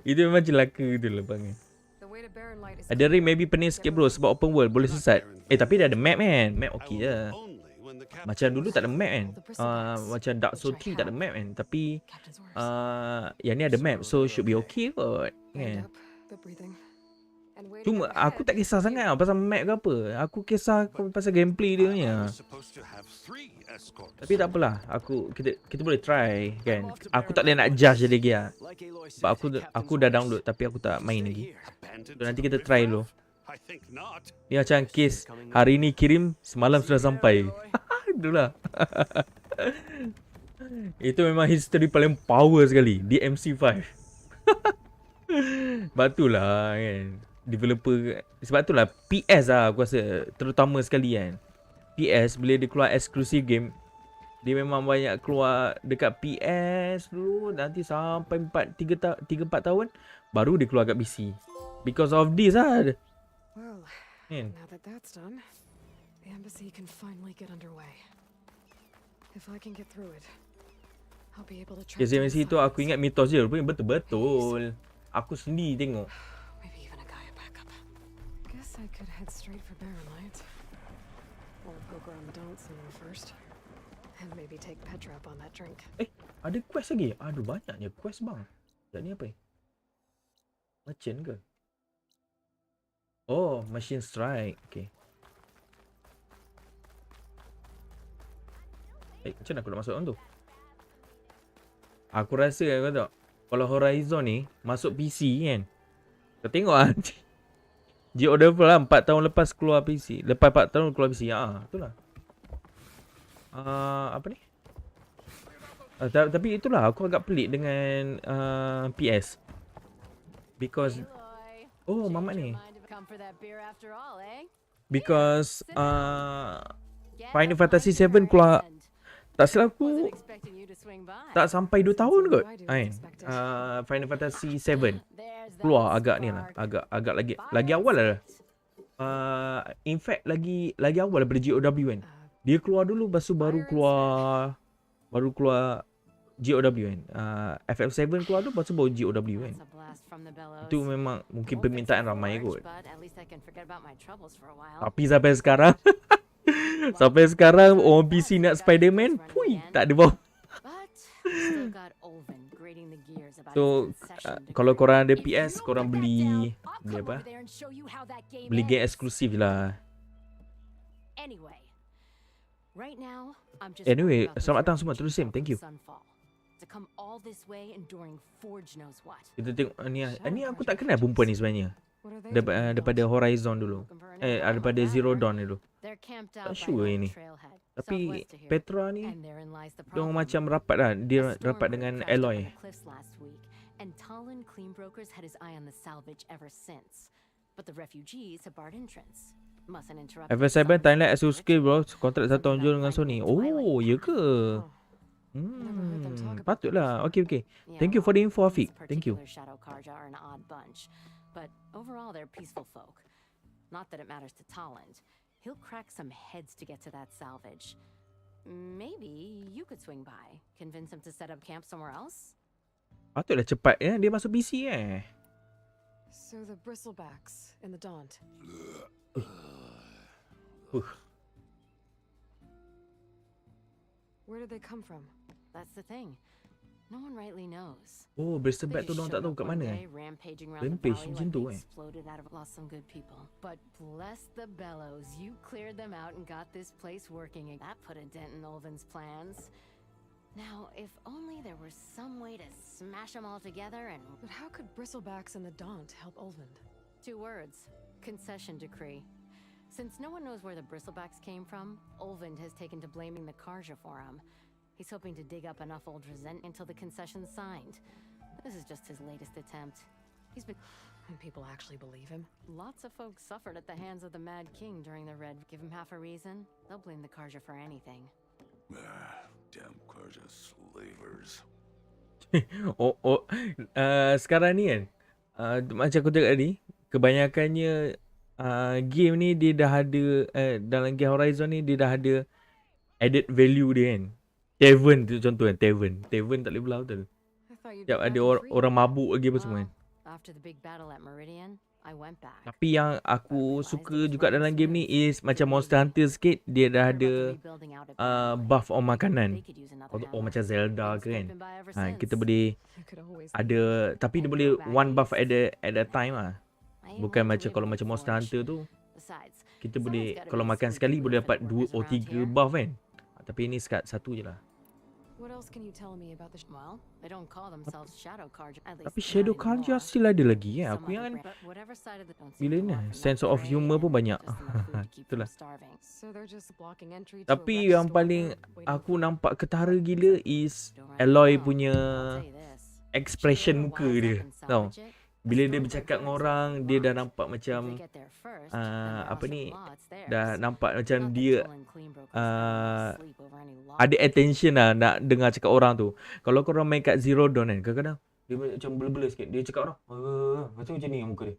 Itu memang celaka tu lah bang. Ada ring maybe pening sikit bro sebab open world boleh sesat. Tapi dia ada map kan. Map okey je. Macam dulu tak ada map kan. Macam Dark Souls 3 tak ada map kan. Tapi yang ni ada map. So should be okay kot kan. Cuma aku tak kisah sangat lah pasal map ke apa. Aku kisah pasal gameplay dia punya. Tapi tak apalah. Kita boleh try kan. Aku tak boleh nak judge lagi lah. Sebab aku dah download tapi aku tak main lagi. So nanti kita try dulu. Ni macam case hari ni kirim, semalam sudah sampai. Itulah. Itu memang history paling power sekali di MC5. Sebab itulah kan, developer, sebab itulah PS lah aku rasa terutama sekali kan. PS bila dia keluar exclusive game, dia memang banyak keluar dekat PS dulu, nanti sampai 3-4 tahun baru dia keluar kat PC. Because of this lah.
Well,
Kan?
now that that's done, the embassy can finally get underway. If I can get through it, I'll be able to track
Kes MSC tu aku ingat mitos je, rupanya betul-betul. Aku sendiri tengok.
maybe even a guy backup. Guess I could head straight for Barrelite. Or poke around the Don't Saloon first. And maybe take Petra up on that drink.
Ada quest lagi? Aduh, banyaknya quest bang. Sekejap ni apa ni? Merchant ke? Oh, Machine Strike. Okay. Macam mana aku nak masuk dalam tu? Aku rasa kau tahu, kalau Horizon ni masuk PC kan, kau tengok lah. GeoDevil lah 4 tahun lepas keluar PC. Lepas 4 tahun keluar PC. Itulah. Apa ni? Tapi itulah aku agak pelik dengan PS. Because Mamat ni. Because Final Fantasy 7 keluar, tak silap aku, tak sampai 2 tahun kot kan. Final Fantasy 7 keluar agak ni lah, agak lagi awal lah. In fact lagi awal daripada GOW kan. Dia keluar dulu, lepas tu baru keluar GOW kan. FF7 keluar tu, lepas tu baru GOW kan. Itu memang mungkin permintaan ramai kot. Tapi sampai sekarang orang PC nak Spider-Man, pui, tak ada bawah. So kalau korang ada PS, korang beli apa? Beli game eksklusif lah. Anyway, selamat datang semua, terus Sim, thank you. Kita tengok ni aku tak kenal perempuan ni sebenarnya. Daripada Horizon dulu. Daripada Zero Dawn dulu. Tak sure ini. Tapi Petra ni, dia macam rapat lah. Dia rapat dengan Aloy. FF7 timeline exclusive bro. Kontrak 1 tahun jual dengan Sony. Oh, ya ke? Patutlah. Okay. Thank you for the info, Afiq. Thank you.
But overall, they're peaceful folk. Not that it matters to Tolland. He'll crack some heads to get to that salvage. Maybe you could swing by, convince him to set up camp somewhere else.
Patutlah cepat dia masuk PC
So the bristlebacks in the Daunt. Where did they come from?
That's the thing. No one rightly knows.
Oh, bristleback tu orang tak tahu kat mana. Rampage macam tu
Lost some good people. But bless the bellows, you cleared them out and got this place working. That put a dent in Ulvin's plans. Now, if only there was some way to smash them all together and...
But how could bristlebacks and the Daunt help Ulvin?
2 words. Concession decree. Since no one knows where the bristlebacks came from, Ulvin has taken to blaming the Karja for them. He's hoping to dig up enough old resentment until the concession's signed. This is just his latest attempt. He's been...
And people actually believe him?
Lots of folks suffered at the hands of the Mad King during the Red. Give him half a reason, they'll blame the Karja for anything.
Damn Karja slavers.
Sekarang ni kan, macam aku cakap tadi, kebanyakannya game ni dia dah ada, dalam game Horizon ni dia dah ada added value dia kan. Tavern tu contoh kan, Tavern tak boleh belah betul. Sekejap ada orang mabuk lagi apa semua kan. Tapi yang aku suka juga dalam game ni is macam Monster Hunter sikit, dia dah ada buff on makanan. Macam Zelda ke kan. Kita boleh ada, tapi dia boleh one buff at a time lah. Bukan macam kalau macam Monster Hunter tu, kita boleh kalau makan sekali boleh dapat 2 atau 3 buff kan. Tapi ini sekat 1 je lah.
What else can you tell me about the...
Well, they don't call themselves Shadow Karja.
Tapi Shadow Karja still ada lagi ya. Aku yang bila ni sense of humor pun banyak. Itulah. Tapi yang paling aku nampak ketara gila is Aloy punya expression muka dia. Tahu? bila dia bercakap dengan orang, dia dah nampak macam apa ni, dah nampak macam dia ada attention lah nak dengar cakap orang tu. Kalau korang main kat Zero Dawn kan, kadang-kadang dia macam blur-blur sikit. Dia cakap orang, macam ni muka dia.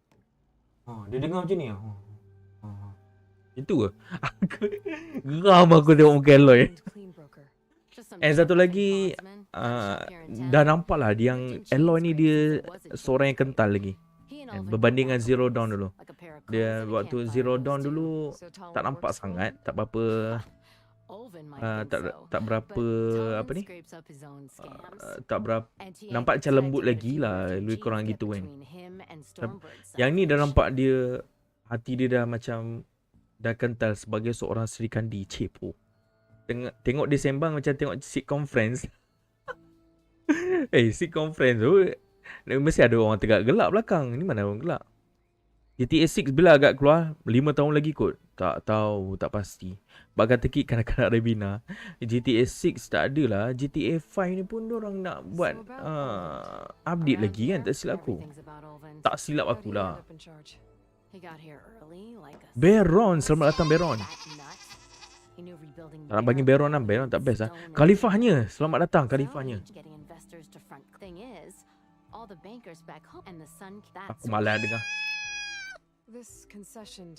Dia dengar macam ni. Itu ke? Aku geram aku tengok muka Aloy. And satu lagi, dah nampak lah yang Aloy ni dia seorang yang kental lagi. Berbanding dengan Zero Dawn dulu. Dia waktu Zero Dawn dulu tak nampak sangat, tak berapa tak berapa apa ni? Tak berapa nampak macam lembut lagi lah, lebih kurang gitu kan. Yang ni dah nampak dia, hati dia dah macam dah kental sebagai seorang Sri Kandi cepo. Tengok dia sembang macam tengok sitcom Friends. Sitcom Friends tu mesti ada orang tegak gelak belakang. Ni mana orang gelak? GTA 6 bila agak keluar 5 tahun lagi kot. Tak tahu, tak pasti. Bak kata Kik kanak-kanak Rebina, GTA 6 tak ada lah. GTA 5 ni pun diorang nak buat update lagi kan, tak silap aku. Tak silap aku lah. Baron, selamat datang Baron. Tak nak bagi Baron lah, Baron tak best lah. Khalifahnya, selamat datang Khalifahnya. Aku malas dengar.
This concession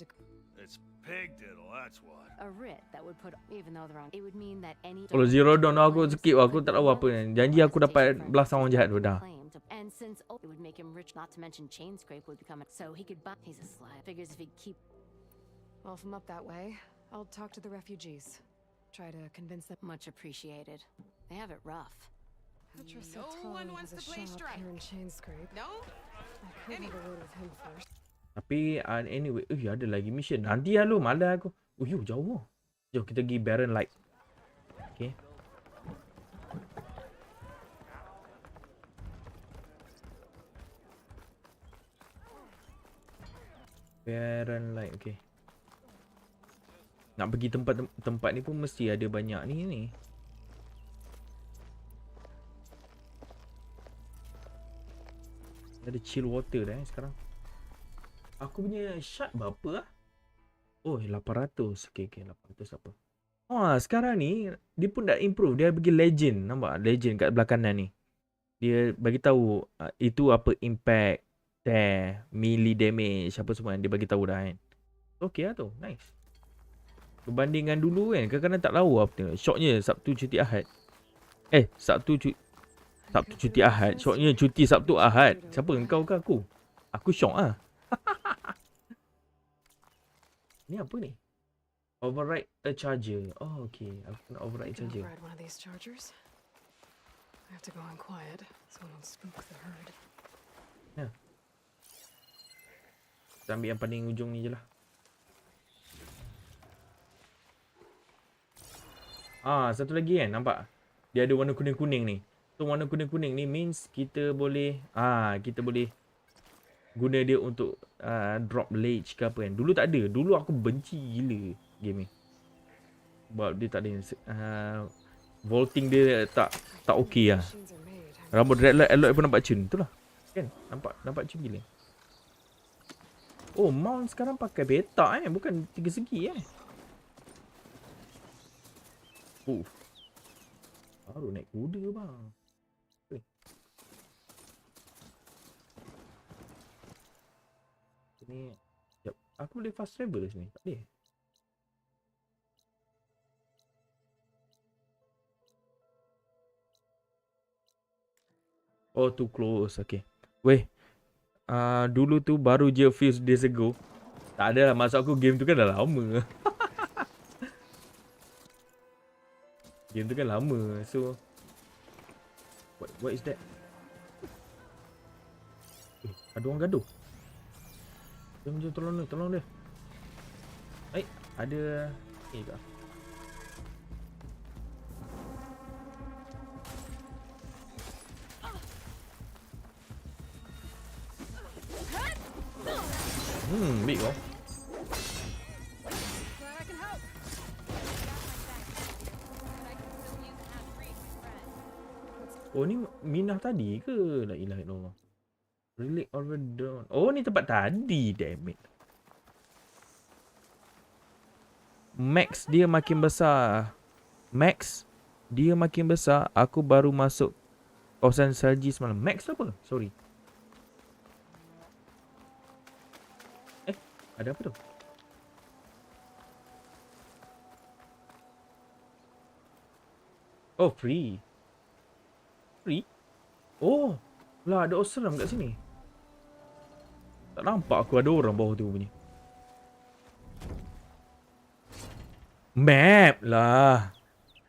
It's pig diddle, that's what.
A writ that would put, even though they're wrong, it would mean that any.
Kalau Zero Dawn aku skip, aku tak tahu apa ni. Janji aku dapat belasan orang jahat tu dah.
And since it would make him rich, not to mention chain scrape would become so he could buy. He's a sly. Figures if he'd keep.
Well, from up that way, I'll talk to the refugees. Try to convince them.
Much appreciated. They have it rough.
No one wants to play strike.
Here in chain scrape.
No.
I could have a word with him first.
Tapi anyway, ada lagi mission. Nanti lah lu, malas aku. Jauh. Jom kita pergi Baron Light. Okay. Baron Light, okay. Nak pergi tempat ni pun mesti ada banyak ni. Ada chill water dah sekarang. Aku punya shot berapa lah? 800. Okay, 800 apa? Sekarang ni dia pun dah improve. Dia pergi legend. Nampak? Legend kat belah kanan ni. Dia bagi tahu itu apa impact, tear, melee damage, apa semua dia bagi tahu dah kan. Okay lah tu. Nice. Berbandingan dulu kan, kadang-kadang tak tahu apa tu. Shocknya Sabtu cuti Ahad. Sabtu cuti Ahad. Shocknya cuti Sabtu Ahad. Siapa? Engkau ke aku? Aku shock lah. Ni apa ni? Override a charger. Oh, okay. Aku nak override charger.
Override one of these chargers. I have to go in quiet so I don't spook the herd.
Ya. Kita ambil yang paling ujung ni je lah. Satu lagi kan, nampak? Dia ada warna kuning-kuning ni. So warna kuning-kuning ni means kita boleh guna dia untuk drop ledge ke apa kan. Dulu tak ada. Dulu aku benci gila game ni. Sebab dia tak ada vaulting dia tak okey lah. Rambut red light Aloy pun nampak cun. Itulah. Kan? Nampak cun gila. Mount sekarang pakai petak bukan 3 segi baru naik kuda bang. Ni, aku boleh fast travel sini. Tak boleh. Too close. Okay. Weh. Dulu tu baru je few days ago. Tak ada lah. Maksud aku game tu kan dah lama. Game tu kan lama. So what is that? Ada orang gaduh. Jom tolong dia. Ada ni ke? Big kau. Ni minah tadi ke? La ilaha illallah. Relic over dawn. Oh, ni tempat tadi, damn it. Max dia makin besar. Max dia makin besar. Aku baru masuk kawasan salji semalam. Max tu apa? Sorry. Ada apa tu? Oh, free. Free? Oh, lah ada Osram kat sini. Tak nampak aku ada orang bawah tu punya. Map lah.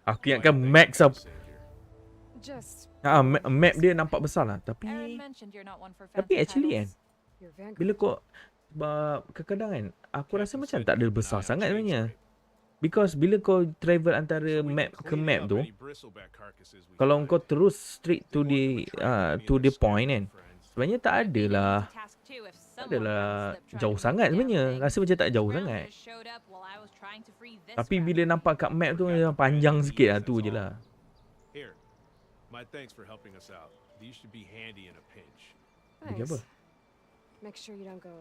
Aku ingatkan Max apa. Map dia nampak besar lah. Tapi actually kan, bila kau, sebab kadang-kadang kan, aku rasa macam tak ada besar sangat sebenarnya. Because bila kau travel antara map ke map tu, kalau kau terus straight to the point kan, sebenarnya tak adalah jauh sangat sebenarnya. Rasa macam tak jauh sangat. Tapi bila nampak kat map tu panjang sikit lah, tu je lah.
My thanks for helping us out. These should be handy in a pinch.
Thanks. Make sure you don't go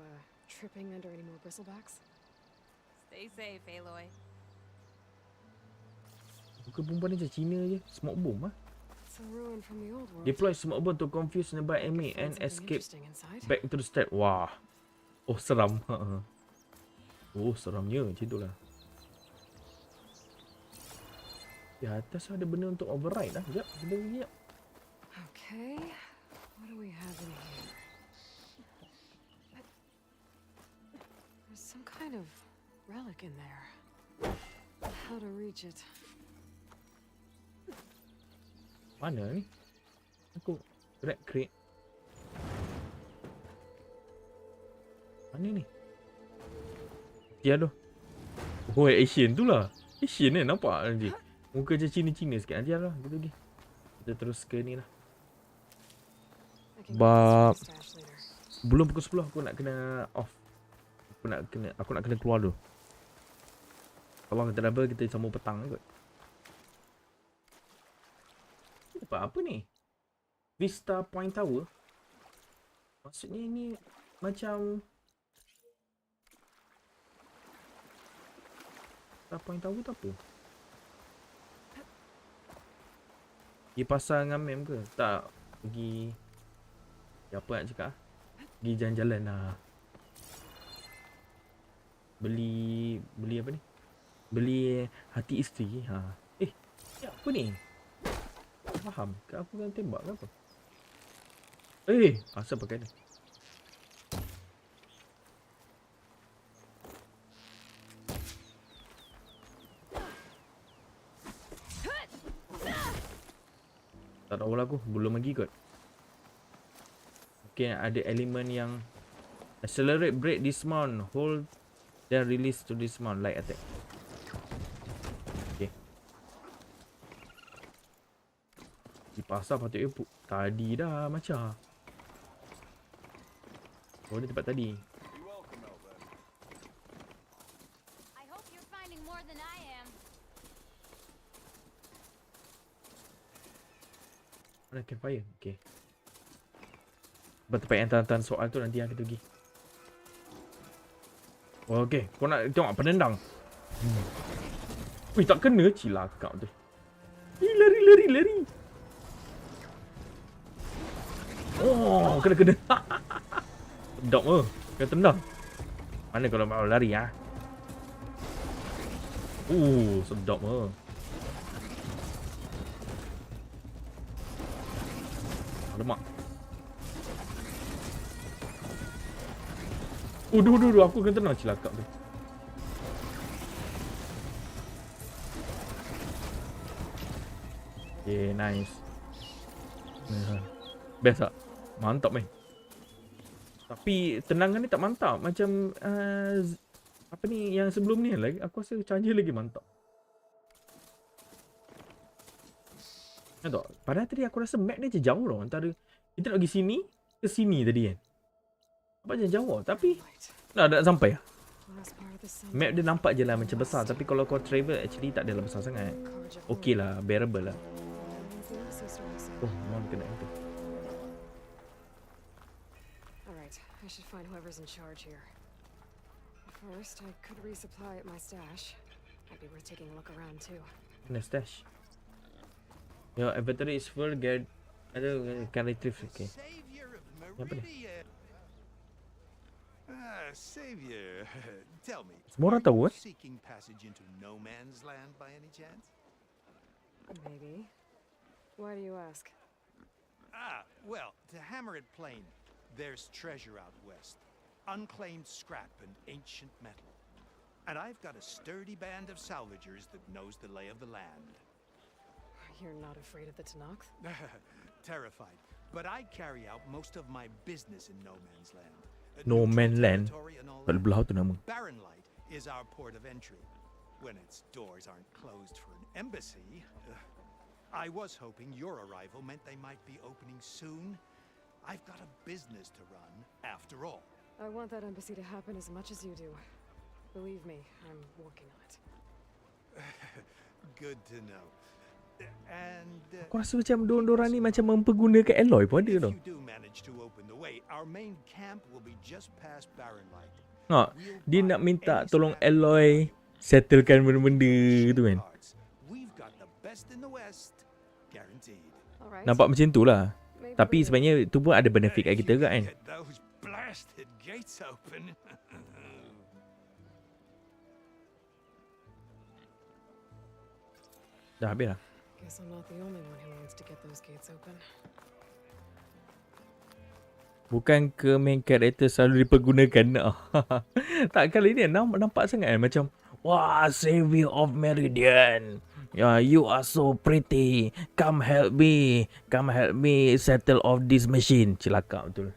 tripping under any more bristlebacks.
Stay safe, Aloy.
Bukan perempuan ni macam Cina je. Smoke bomb lah.
It's a ruin from the old world.
Deploy smoke bomb to confuse nearby enemy and escape back into the step. Wah. Oh, seram. Oh, seramnya macam tu lah. Di atas ada benda untuk override lah. Sekejap, sekejap.
Okay. What do we have in here? There's some kind of relic in there. How to reach it?
Mana ni? Aku red crate. Mana ni? Ya tu. Oh, Asian tu lah. Asian ni nampak nanti. Muka macam Cina-Cina sikit. Nanti lah. Kita pergi. Kita terus ke ni lah. Sebab belum pukul 10 aku nak kena off. Aku nak kena keluar dulu. Kalau kita double, kita sambung petang kot. Ini apa ni? Vista Point Tower. Maksudnya ini macam Vista Point Tower tu apa? Pergi pasar dengan mem ke? Tak. Pergi apa nak cakap? Pergi jalan-jalan lah. Beli apa ni? Beli hati isteri. Apa ni? Tak faham. Ke aku kan tembak ke apa? Asal pakai ni? Tak tahu lah aku. Belum lagi kot. Okay, ada elemen yang accelerate, brake, dismount, hold, then release to dismount, light attack. Okay. Di pasar patutnya tadi dah macam. Oh, ni tempat tadi.
I hope you're finding more than I am.
Mana campfire? Okay. Tempat yang tahan soal tu nanti yang kita pergi. Oh, okay. Kau nak tengok penendang? Wih, tak kena cilaka tu. Lari. Oh, kena. Sedap ke? Kena tendang. Mana kalau mau lari ah? Sedap ke? Lemak. Duh, aku kena tenang cilaka tu. Okay, nice. Best tak? Mantap main. Tapi tenangan ni tak mantap. Macam apa ni yang sebelum ni lagi. Aku rasa charger lagi mantap. Nampak? Padahal tadi aku rasa map dia jauh tau. Antara kita nak pergi sini ke sini tadi kan. Nampak je jauh. Tapi dah sampai lah. Map dia nampak je lah macam besar. Tapi kalau kau travel actually tak adalah besar sangat. Okay lah. Bearable lah. Oh, mohon kena itu.
I should find whoever's in charge here. First, I could resupply at my stash. Might be worth taking a look around too.
Kena stash. Your inventory is full, get can retrieve. Okay. Apa ni?
Savior, tell me,
Semua orang tahu
seeking passage into no man's land by any chance?
Maybe. Why do you ask?
Well, to hammer it plain, there's treasure out west. Unclaimed scrap and ancient metal. And I've got a sturdy band of salvagers that knows the lay of the land.
You're not afraid of the Tanakh?
Terrified. But I carry out most of my business in no man's land.
No Man's Land. Tak belah tu nama.
Barren Light is our port of entry. When its doors aren't closed for an embassy. I was hoping your arrival meant they might be opening soon. I've got a business to run, after all.
I want that embassy to happen as much as you do. Believe me, I'm working on it.
Good to know. And
Aku rasa macam diorang ni macam mempergunakan Aloy pun ada tau.
our main camp will be just past Barren Light.
Dia nak minta tolong Aloy settlekan benda-benda tu kan.
We've got the best in the west, guaranteed.
Nampak macam tu lah. Tapi sebenarnya tu pun ada benefit kat kita kan.
Those blasted gates open.
Dah habis lah.
Guess I'm not the only one who wants to get those gates open.
Bukan ke main character selalu dipergunakan. Tak, kali ni nampak sangat kan macam wah, savior of Meridian. You are so pretty. Come help me settle off this machine. Celaka betul.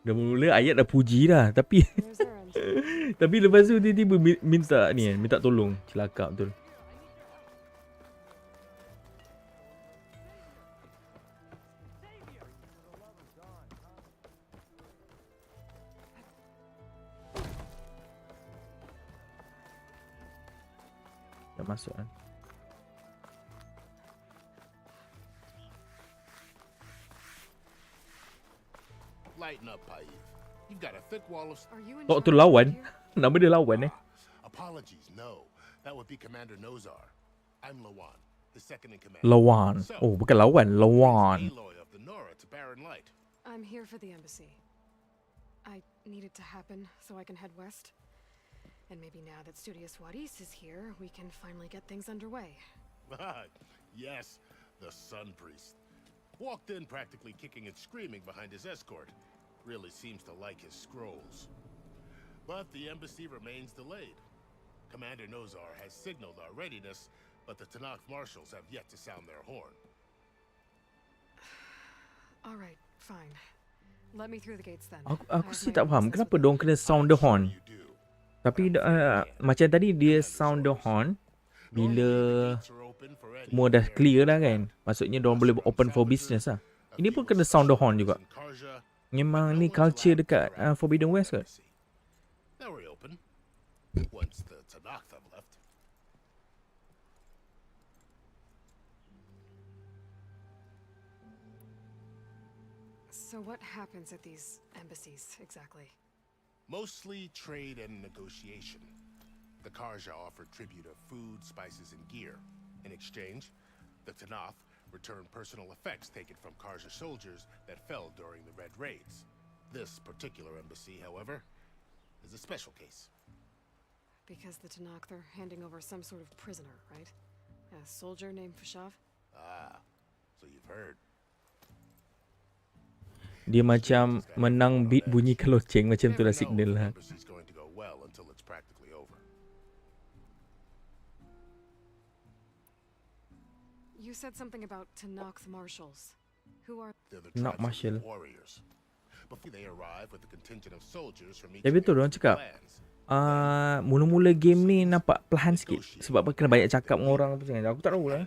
Dah mula ayat dah puji dah, tapi tapi lepas tu tiba-tiba minta ni kan, minta tolong. Celaka betul. Dah masuk kan.
Lighten up, Paif. You've got a thick wall of...
Oh, tu lawan. Nama dia lawan
Apologies, no. That would be Commander Nozar. I'm Lawan, the second in command.
Lawan. Oh, bukan lawan, Lawan.
Aloy of the Nora to Barren Light.
I'm here for the embassy. I need it to happen so I can head west. And maybe now that Studious Wadis is here, we can finally get things underway.
Yes, the Sun Priest. Walked in practically kicking and screaming behind his escort. Really seems to like his scrolls. But the embassy remains delayed. Commander Nozar has signaled our readiness, but the Tanakh marshals have yet to sound their horn.
All right, fine. Let me through the gates then.
Aku sih tak faham kenapa diorang kena sound the horn. Tapi macam tadi dia sound the horn bila semua dah clear dah kan. Maksudnya diorang boleh open for business lah. Ini pun kena sound the horn juga. Memang ni culture dekat Forbidden West ke?
Now we're open. Once the Tanakh have left.
So what happens at these embassies exactly?
Mostly trade and negotiation. The Karja offered tribute of food, spices, and gear. In exchange, the Tanakh returned personal effects taken from Karja soldiers that fell during the Red Raids. This particular embassy, however, is a special case.
Because the Tanakh are handing over some sort of prisoner, right? A soldier named Fashav?
So you've heard.
Dia macam menang beat bunyi keloceng macam tu lah signal lah.
You said something about Tanakh marshals. Who are
Tanakh marshal?
Tapi
betul orang cakap mula-mula game ni nampak perlahan sikit sebab kena banyak cakap dengan orang apa macam. Aku tak tahu lah.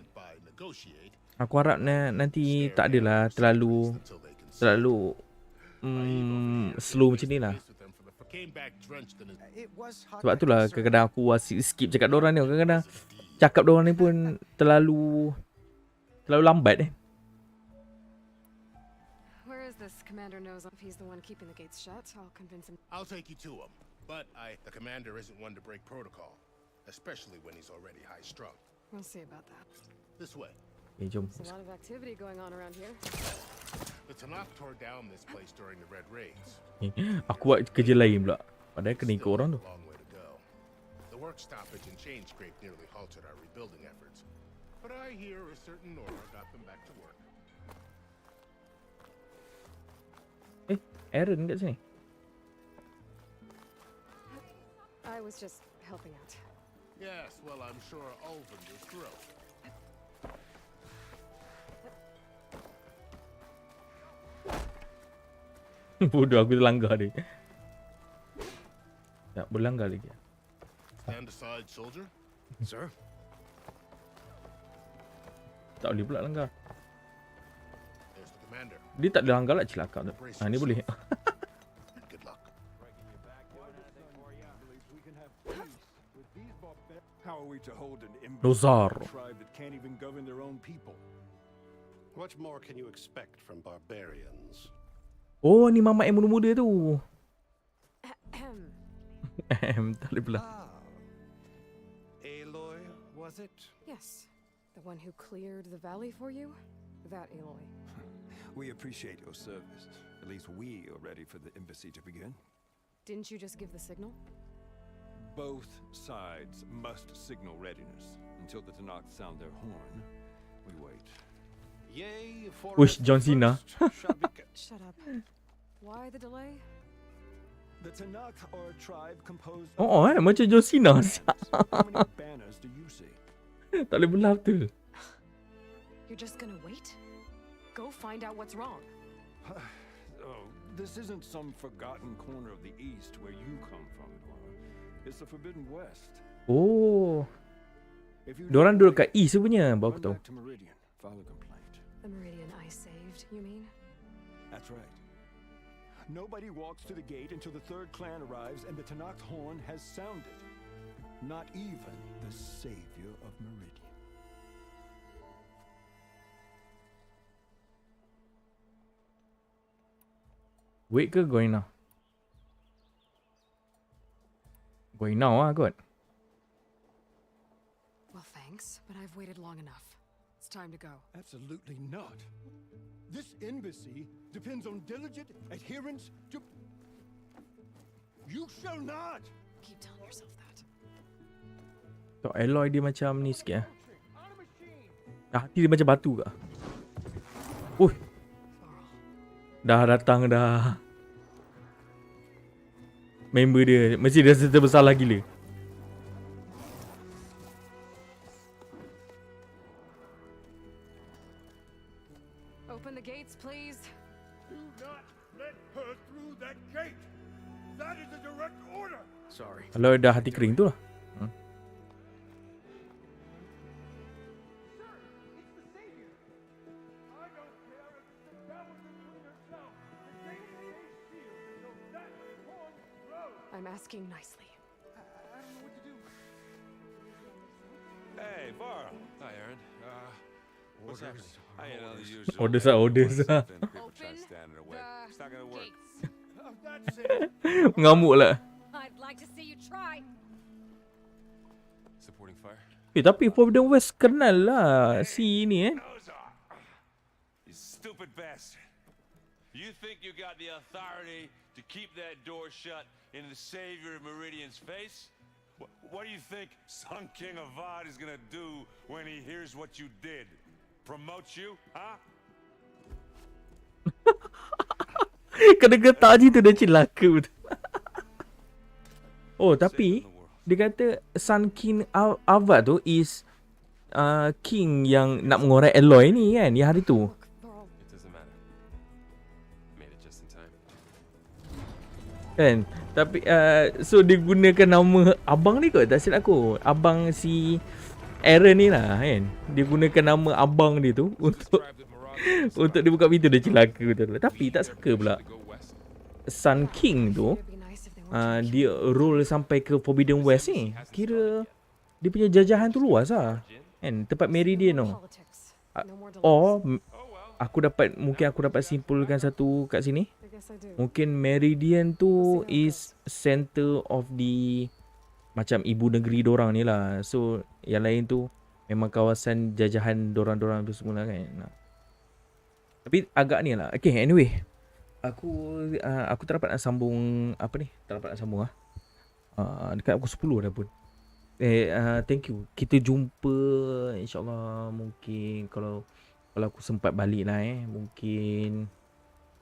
Aku harap nanti tak adalah terlalu slow macam ni lah. Sebab tu lah kadang-kadang aku skip cakap diorang ni. Kadang-kadang cakap diorang ni pun terlalu lambat
Where is this commander knows if he's the one keeping the gates shut, I'll convince him.
I'll take you to him. But the commander isn't one to break protocol, especially when he's already high-strung.
We'll see about that.
This way.
There's a lot of activity going on around here.
The Tanakh tore down this place during the Red Raids.
Aku buat kerja lain pula. Padahal kena ikut orang tu.
Long way to go. The work stoppage and chain scrape nearly halted our rebuilding efforts. But I hear a certain Nora got them back to work.
Aaron kat sini.
I was just helping out.
Yes, well, I'm sure Ulvin is thrilled.
Bodoh, aku terlanggar dia. Tak berlanggar lagi.
Stand aside, soldier. Sir.
Tak boleh pula langgar.
There's the commander.
Dia tak ada langgar lah celaka tu. Ni boleh.
Good luck.
How are we to hold an
Dozar.
tribe that can't even govern their own people?
What more can you expect from barbarians?
Oh, ni mamak yang muda-muda tu. Tak boleh pula.
Aloy, was it?
Yes. The one who cleared the valley for you? That Aloy.
We appreciate your service. At least we are ready for the embassy to begin.
Didn't you just give the signal?
Both sides must signal readiness. Until the Tanakh sound their horn, we wait.
Yay for
Wish John Cena.
Shut up. Why the delay?
The Tanakh are a tribe composed
Oh, macam John Cena.
How many banners do you see?
Tak boleh belap tu.
You're just gonna wait? Go find out what's wrong.
Oh, this isn't some forgotten corner of the East where you come from, Nora. It's the Forbidden West.
Oh. Diorang duduk kat East punya, baru aku tahu.
Back to Meridian, file a complaint.
The Meridian I saved, you mean?
That's right. Nobody walks to the gate until the third clan arrives and the Tanakh horn has sounded. Not even the savior of Meridian.
Wait ke going now? Going now ah kot.
Well, thanks, but I've waited long enough. It's time to go.
Absolutely not. This embassy depends on diligent adherence to... You shall not!
Keep telling yourself that.
Tok Aloy dia macam ni sikit ah. Hati dia macam batu ke? Ui. Dah datang dah. Member dia mesti dia rasa bersalah gila.
Open the gates, please.
Do not let her through that gate. That is a direct order.
Sorry.
Kalau dah hati kering tu lah.
I'm asking nicely.
I don't know what to do.
Hey, Varl.
Hi, Aaron.
What's happening?
You know, the usual.
Orders are orders.
People try standing away. It's not gonna work.
That's it.
Mengamuk lah.
I'd like to see you try.
Supporting fire.
Tapi Forbidden West kenal lah si ni
You stupid bastard. You think you got the authority to keep that door shut in the savior of Meridian's face? What do you think Sun King Avad is gonna do when he hears what you did? Promote you, huh?
Kena getak je tu dah celaka betul. Oh tapi dia kata Sun King Avad tu is king yang nak mengorak Aloy ni kan, yang hari tu. Kan? Tapi so dia gunakan nama abang ni kot, tak silap aku. Abang si Aaron ni lah kan. Dia gunakan nama abang dia tu untuk untuk dia buka pintu, dia celaka betul. Tapi tak sangka pula Sun King tu dia rule sampai ke Forbidden West ni. Kira dia punya jajahan tu luas lah kan, tempat Meridian tu. Or mungkin aku dapat simpulkan satu kat sini. Mungkin Meridian tu is center of the macam ibu negeri dorang ni lah. So yang lain tu memang kawasan jajahan dorang-dorang tu semua kan. Tapi agak ni lah. Okay, anyway. Aku tak dapat nak sambung apa ni? Tak dapat nak sambung lah. Dekat pukul 10 dah pun. Thank you. Kita jumpa insyaAllah mungkin kalau aku sempat balik lah mungkin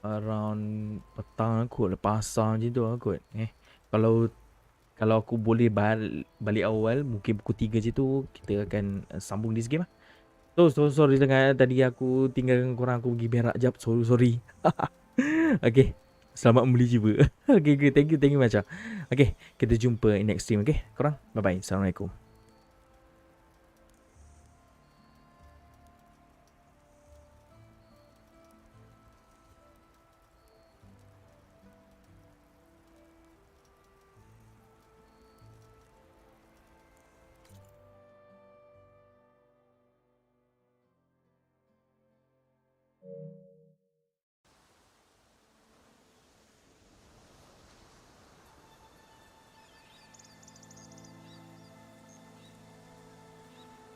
around petang kot, lepas asar macam tu lah kot. Kalau aku boleh balik awal mungkin pukul 3 je tu kita akan sambung this game lah. So sorry sangat tadi aku tinggalkan korang, aku pergi berak jap. Sorry. Okay, selamat membeli jiwa. Okay, thank you macam. Okay, kita jumpa in next stream. Okay, korang bye bye. Assalamualaikum.